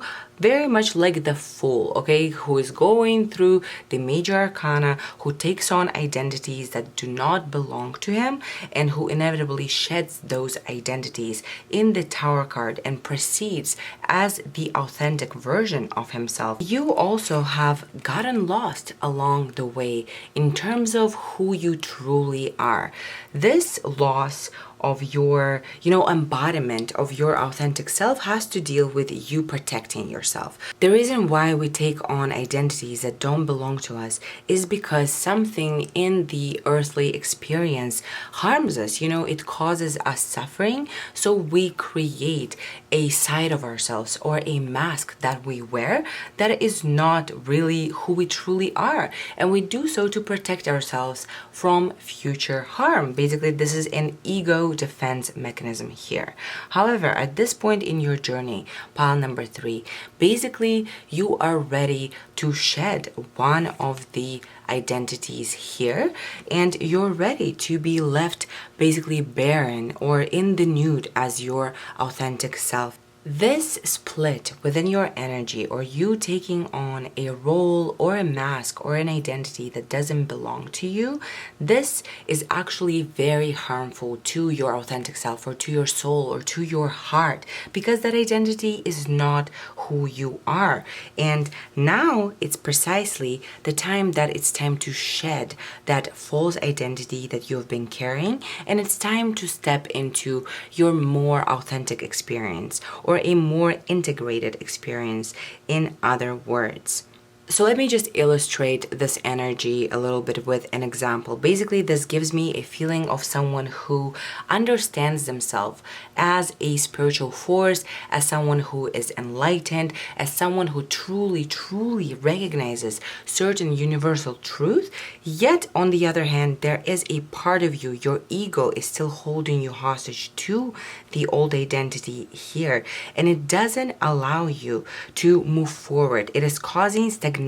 very much like the Fool, okay, who is going through the major arcana, who takes on identities that do not belong to him, and who inevitably sheds those identities in the Tower card and proceeds as the authentic version of himself. You also have gotten lost along the way in terms of who you truly are. This loss of your, embodiment of your authentic self has to deal with you protecting yourself. The reason why we take on identities that don't belong to us is because something in the earthly experience harms us. It causes us suffering. So we create a side of ourselves or a mask that we wear that is not really who we truly are. And we do so to protect ourselves from future harm. Basically, this is an ego defense mechanism here. However, at this point in your journey, pile number 3, basically you are ready to shed one of the identities here, and you're ready to be left basically barren or in the nude as your authentic self. This split within your energy, or you taking on a role or a mask or an identity that doesn't belong to you, this is actually very harmful to your authentic self or to your soul or to your heart, because that identity is not who you are. And now it's precisely the time that it's time to shed that false identity that you've been carrying, and it's time to step into your more authentic experience, or a more integrated experience, in other words. So let me just illustrate this energy a little bit with an example. Basically, this gives me a feeling of someone who understands themselves as a spiritual force, as someone who is enlightened, as someone who truly recognizes certain universal truth. Yet, on the other hand, there is a part of you, your ego is still holding you hostage to the old identity here, and it doesn't allow you to move forward. It is causing stagnation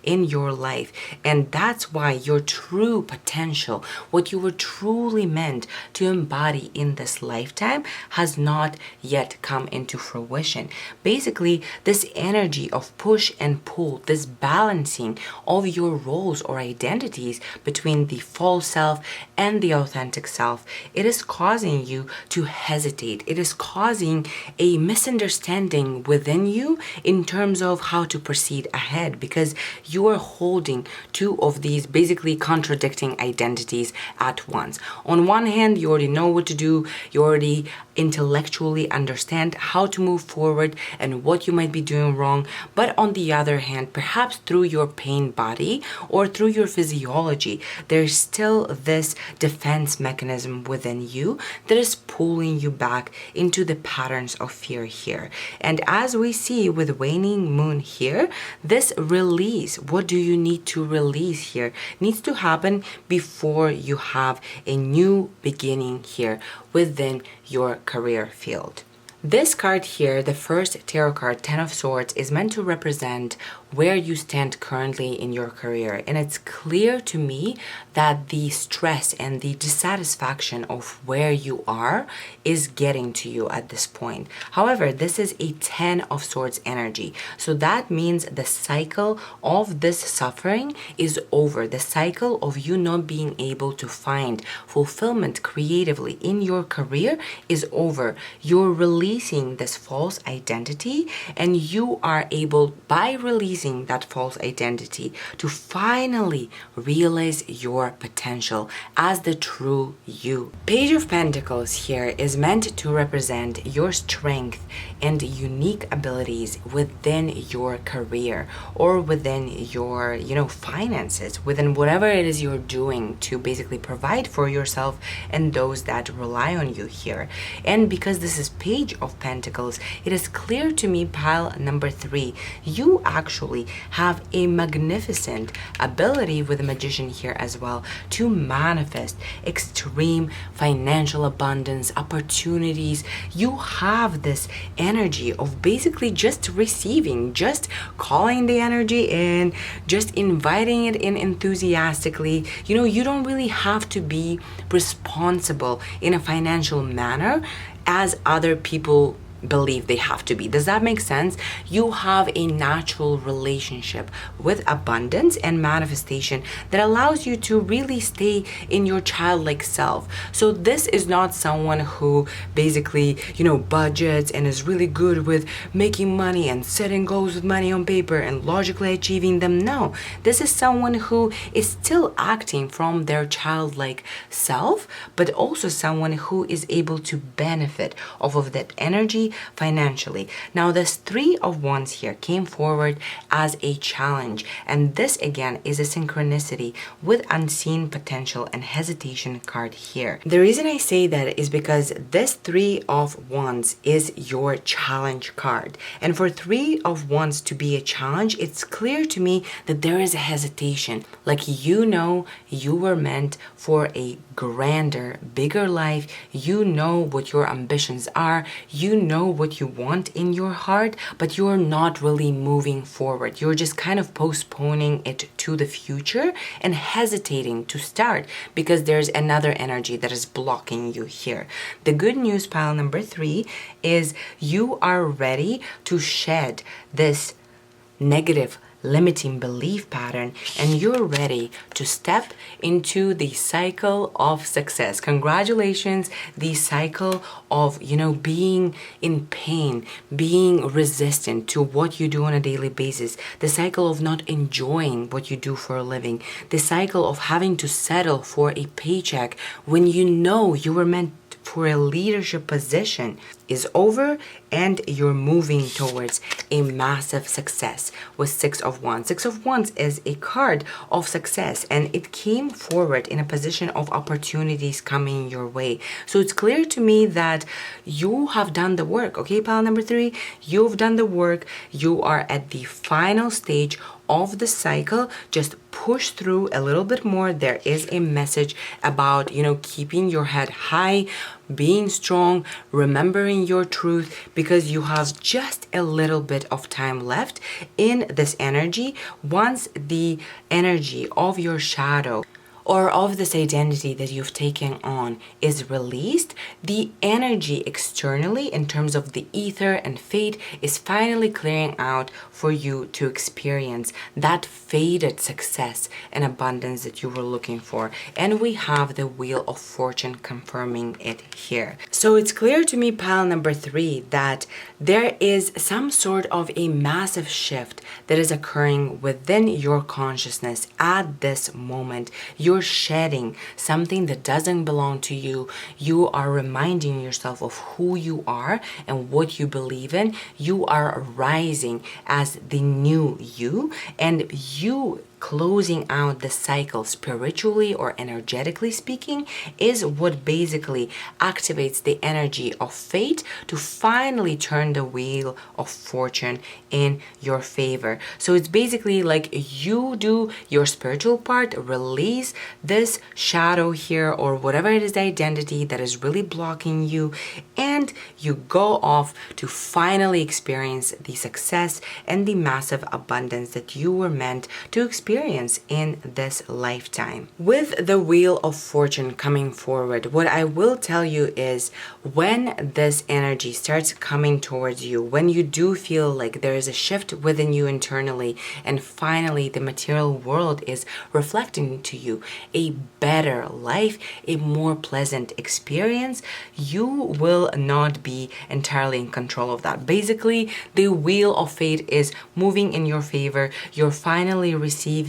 in your life, and that's why your true potential, what you were truly meant to embody in this lifetime, has not yet come into fruition. Basically, this energy of push and pull, this balancing of your roles or identities between the false self and the authentic self, it is causing you to hesitate. It is causing a misunderstanding within you in terms of how to proceed ahead, because you are holding two of these basically contradicting identities at once. On one hand, you already know what to do, you already intellectually understand how to move forward and what you might be doing wrong, but on the other hand, perhaps through your pain body or through your physiology, there's still this defense mechanism within you that is pulling you back into the patterns of fear here. And as we see with waning moon here, this release, what do you need to release here, needs to happen before you have a new beginning here within your career field. This card here, the first tarot card, 10 of Swords, is meant to represent where you stand currently in your career. And it's clear to me that the stress and the dissatisfaction of where you are is getting to you at this point. However, this is a 10 of Swords energy. So that means the cycle of this suffering is over. The cycle of you not being able to find fulfillment creatively in your career is over. You're releasing this false identity, and you are able, by releasing that false identity, to finally realize your potential as the true you. Page of Pentacles here is meant to represent your strength and unique abilities within your career, or within your, finances, within whatever it is you're doing to basically provide for yourself and those that rely on you here. And because this is Page of Pentacles, it is clear to me, pile number 3, you actually have a magnificent ability with the Magician here as well to manifest extreme financial abundance, opportunities. You have this energy of basically just receiving, just calling the energy in, just inviting it in enthusiastically. You don't really have to be responsible in a financial manner as other people believe they have to be. Does that make sense? You have a natural relationship with abundance and manifestation that allows you to really stay in your childlike self. So this is not someone who basically, budgets and is really good with making money and setting goals with money on paper and logically achieving them. No, this is someone who is still acting from their childlike self, but also someone who is able to benefit off of that energy financially. Now, this Three of Wands here came forward as a challenge, and this again is a synchronicity with unseen potential and hesitation card here. The reason I say that is because this Three of Wands is your challenge card, and for Three of Wands to be a challenge, it's clear to me that there is a hesitation. Like, you were meant for a grander, bigger life. You know what your ambitions are. You know what you want in your heart, but you're not really moving forward. You're just kind of postponing it to the future and hesitating to start because there's another energy that is blocking you here. The good news, pile number 3, is you are ready to shed this negative limiting belief pattern, and you're ready to step into the cycle of success. Congratulations, the cycle of, being in pain, being resistant to what you do on a daily basis, the cycle of not enjoying what you do for a living, the cycle of having to settle for a paycheck when you were meant for a leadership position is over, and you're moving towards a massive success with Six of Wands. Six of Wands is a card of success, and it came forward in a position of opportunities coming your way. So it's clear to me that you have done the work, okay, pile number 3? You've done the work. You are at the final stage of the cycle. Just push through a little bit more. There is a message about, keeping your head high, being strong, remembering your truth, because you have just a little bit of time left in this energy. Once the energy of your shadow or of this identity that you've taken on is released, the energy externally in terms of the ether and fate is finally clearing out for you to experience that faded success and abundance that you were looking for. And we have the Wheel of Fortune confirming it here. So it's clear to me, pile number 3, that there is some sort of a massive shift that is occurring within your consciousness at this moment. You're shedding something that doesn't belong to you. You are reminding yourself of who you are and what you believe in. You are rising as the new you, and you closing out the cycle spiritually or energetically speaking is what basically activates the energy of fate to finally turn the wheel of fortune in your favor. So it's basically like you do your spiritual part, release this shadow here or whatever it is, the identity that is really blocking you, and you go off to finally experience the success and the massive abundance that you were meant to experience in this lifetime. With the Wheel of Fortune coming forward, what I will tell you is when this energy starts coming towards you, when you do feel like there is a shift within you internally, and finally the material world is reflecting to you a better life, a more pleasant experience, you will not be entirely in control of that. Basically, the Wheel of Fate is moving in your favor. You're finally receiving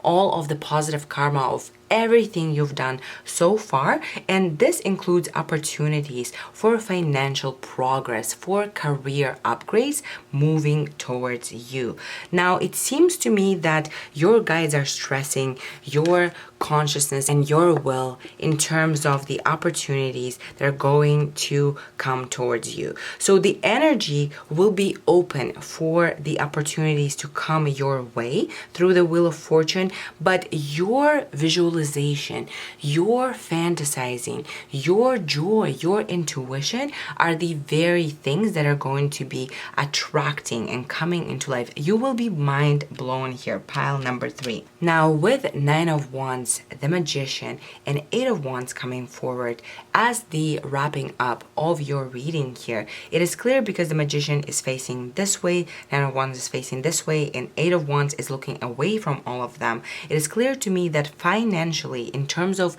all of the positive karma of everything you've done so far, and this includes opportunities for financial progress, for career upgrades moving towards you. Now, it seems to me that your guides are stressing your consciousness and your will in terms of the opportunities that are going to come towards you. So the energy will be open for the opportunities to come your way through the Wheel of Fortune, but your visualization visualization, your fantasizing, your joy, your intuition are the very things that are going to be attracting and coming into life. You will be mind blown here, pile number 3. Now with Nine of Wands, the Magician, and Eight of Wands coming forward as the wrapping up of your reading here, it is clear because the Magician is facing this way, Nine of Wands is facing this way, and Eight of Wands is looking away from all of them. It is clear to me that financially, in terms of,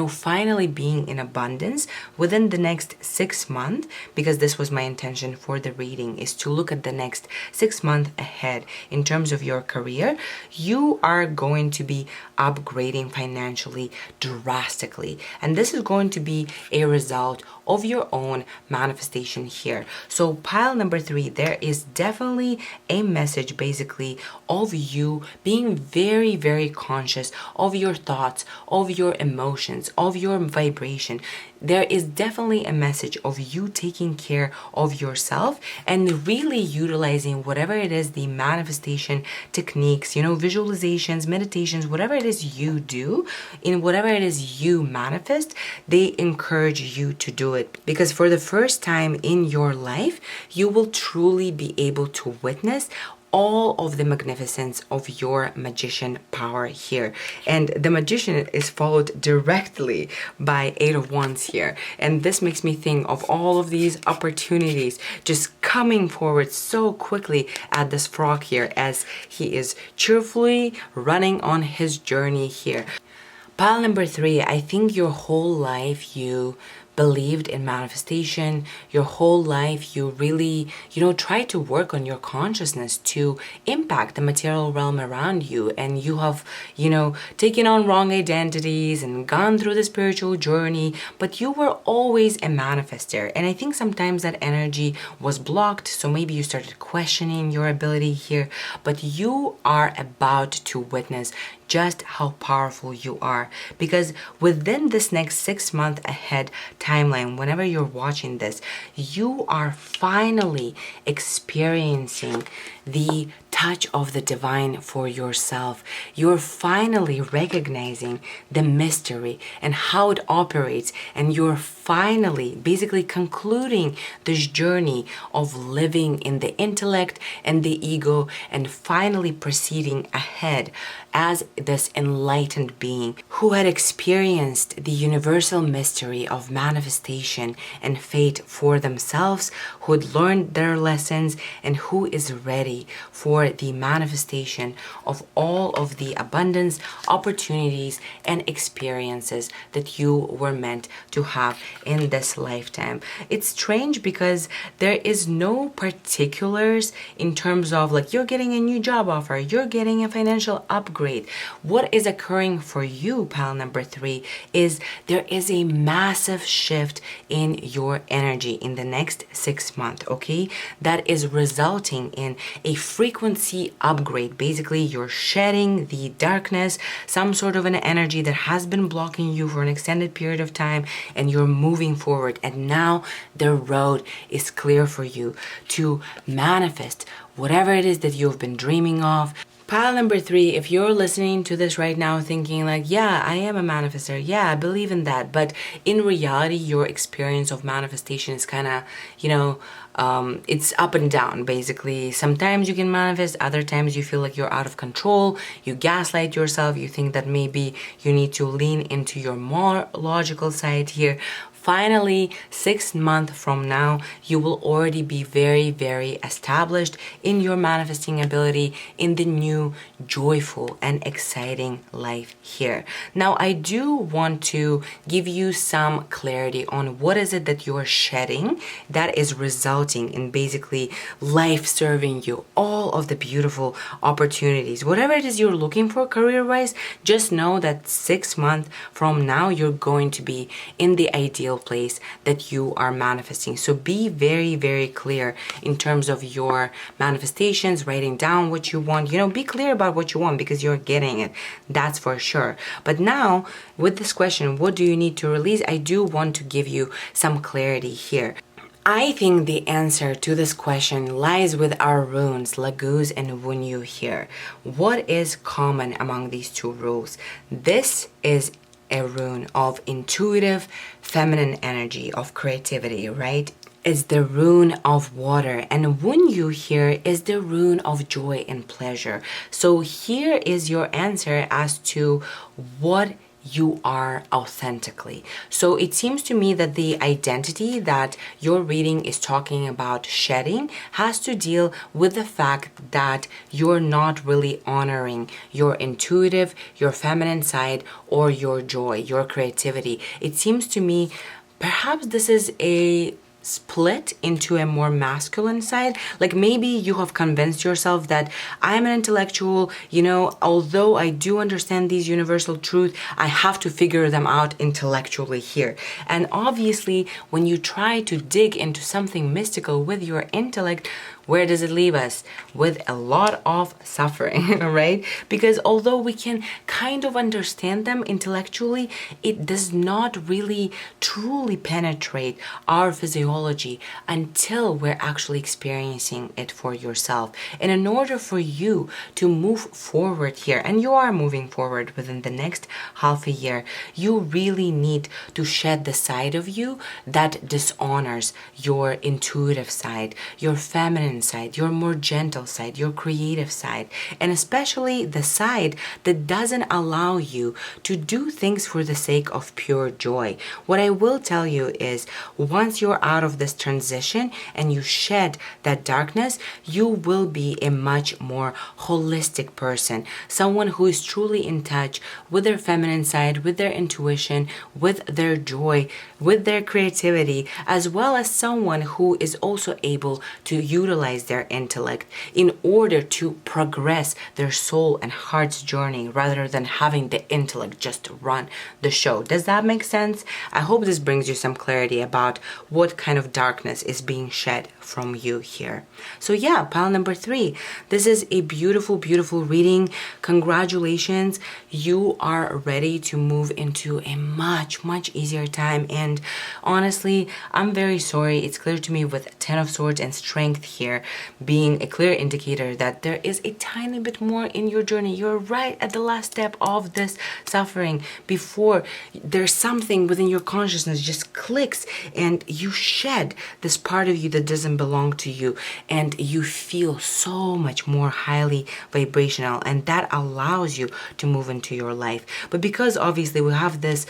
finally being in abundance within the next 6 months, because this was my intention for the reading, is to look at the next 6 months ahead in terms of your career, you are going to be upgrading financially drastically. And this is going to be a result of your own manifestation here. So pile number 3, there is definitely a message basically of you being very, very conscious of your thoughts, of your emotions, of your vibration. There is definitely a message of you taking care of yourself and really utilizing whatever it is, the manifestation techniques, visualizations, meditations, whatever it is you do, in whatever it is you manifest, they encourage you to do it. Because for the first time in your life, you will truly be able to witness all of the magnificence of your magician power here. And the Magician is followed directly by Eight of Wands here. And this makes me think of all of these opportunities just coming forward so quickly at this frog here as he is cheerfully running on his journey here. Pile number 3, I think your whole life you believed in manifestation. Your whole life you really, tried to work on your consciousness to impact the material realm around you. And you have, taken on wrong identities and gone through the spiritual journey, but you were always a manifester. And I think sometimes that energy was blocked. So maybe you started questioning your ability here, but you are about to witness just how powerful you are, because within this next 6 month ahead timeline, whenever you're watching this, you are finally experiencing the touch of the divine for yourself. You're finally recognizing the mystery and how it operates, and you're finally basically concluding this journey of living in the intellect and the ego and finally proceeding ahead as this enlightened being who had experienced the universal mystery of manifestation and fate for themselves, who had learned their lessons, and who is ready for the manifestation of all of the abundance, opportunities, and experiences that you were meant to have in this lifetime. It's strange because there is no particulars in terms of like you're getting a new job offer, you're getting a financial upgrade. What is occurring for you, pile number 3, is there is a massive shift in your energy in the next 6 months, okay? That is resulting in a frequency upgrade. Basically, you're shedding the darkness, some sort of an energy that has been blocking you for an extended period of time, and you're moving forward. And now the road is clear for you to manifest whatever it is that you've been dreaming of. Pile number 3, if you're listening to this right now thinking like, yeah, I am a manifester, yeah, I believe in that, but in reality, your experience of manifestation is kind of, it's up and down, basically. Sometimes you can manifest, other times you feel like you're out of control, you gaslight yourself, you think that maybe you need to lean into your more logical side here. Finally, 6 months from now, you will already be very, very established in your manifesting ability in the new, joyful, and exciting life here. Now, I do want to give you some clarity on what is it that you are shedding that is resulting in basically life serving you all of the beautiful opportunities. Whatever it is you're looking for career-wise, just know that 6 months from now, you're going to be in the ideal place that you are manifesting. So be very, very clear in terms of your manifestations, writing down what you want. Be clear about what you want because you're getting it. That's for sure. But now with this question, what do you need to release? I do want to give you some clarity here. I think the answer to this question lies with our runes, Laguz and Wunyu here. What is common among these two rules? This is a rune of intuitive feminine energy, of creativity, right? Is the rune of water, and Wunyu here is the rune of joy and pleasure. So here is your answer as to what you are authentically. So it seems to me that the identity that your reading is talking about shedding has to deal with the fact that you're not really honoring your intuitive, your feminine side, or your joy, your creativity. It seems to me perhaps this is a split into a more masculine side. Like maybe you have convinced yourself that I'm an intellectual, although I do understand these universal truths, I have to figure them out intellectually here. And obviously, when you try to dig into something mystical with your intellect, where does it leave us? With a lot of suffering, right? Because although we can kind of understand them intellectually, it does not really truly penetrate our physiology until we're actually experiencing it for yourself. And in order for you to move forward here, and you are moving forward within the next half a year, you really need to shed the side of you that dishonors your intuitive side, your feminine side, your more gentle side, your creative side, and especially the side that doesn't allow you to do things for the sake of pure joy. What I will tell you is once you're out of this transition and you shed that darkness, you will be a much more holistic person, someone who is truly in touch with their feminine side, with their intuition, with their joy, with their creativity, as well as someone who is also able to utilize their intellect in order to progress their soul and heart's journey rather than having the intellect just run the show. Does that make sense? I hope this brings you some clarity about what kind of darkness is being shed from you here. So yeah, pile number 3. This is a beautiful, beautiful reading. Congratulations. You are ready to move into a much, much easier time. And honestly, I'm very sorry. It's clear to me with 10 of Swords and Strength here being a clear indicator that there is a tiny bit more in your journey. You're right at the last step of this suffering before there's something within your consciousness just clicks and you shed this part of you that doesn't belong to you, and you feel so much more highly vibrational, and that allows you to move into your life. But because obviously we have this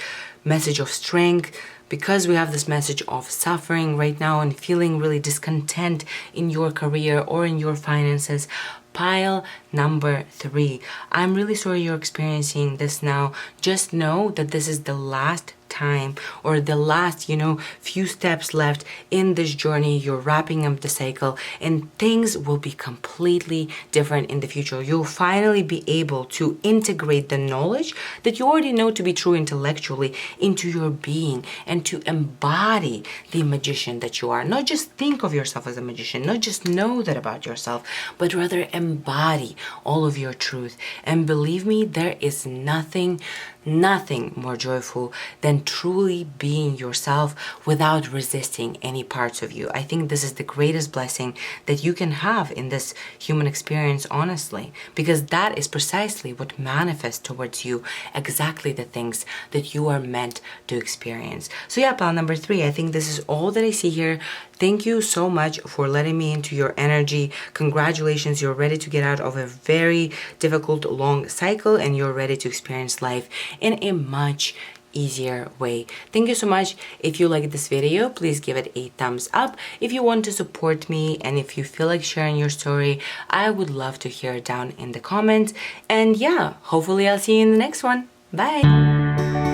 message of strength, because we have this message of suffering right now and feeling really discontent in your career or in your finances, pile number 3. I'm really sorry you're experiencing this now. Just know that this is the last time, or the last few steps left in this journey. You're wrapping up the cycle and things will be completely different in the future. You'll finally be able to integrate the knowledge that you already know to be true intellectually into your being and to embody the magician that you are. Not just think of yourself as a magician, not just know that about yourself, but rather embody all of your truth. And believe me, there is nothing more joyful than truly being yourself without resisting any parts of you. I think this is the greatest blessing that you can have in this human experience, honestly, because that is precisely what manifests towards you exactly the things that you are meant to experience. So yeah, pile number 3, I think this is all that I see here. Thank you so much for letting me into your energy. Congratulations, you're ready to get out of a very difficult, long cycle, and you're ready to experience life in a much easier way. Thank you so much. If you like this video, please give it a thumbs up. If you want to support me and if you feel like sharing your story, I would love to hear it down in the comments. And yeah, hopefully I'll see you in the next one. Bye.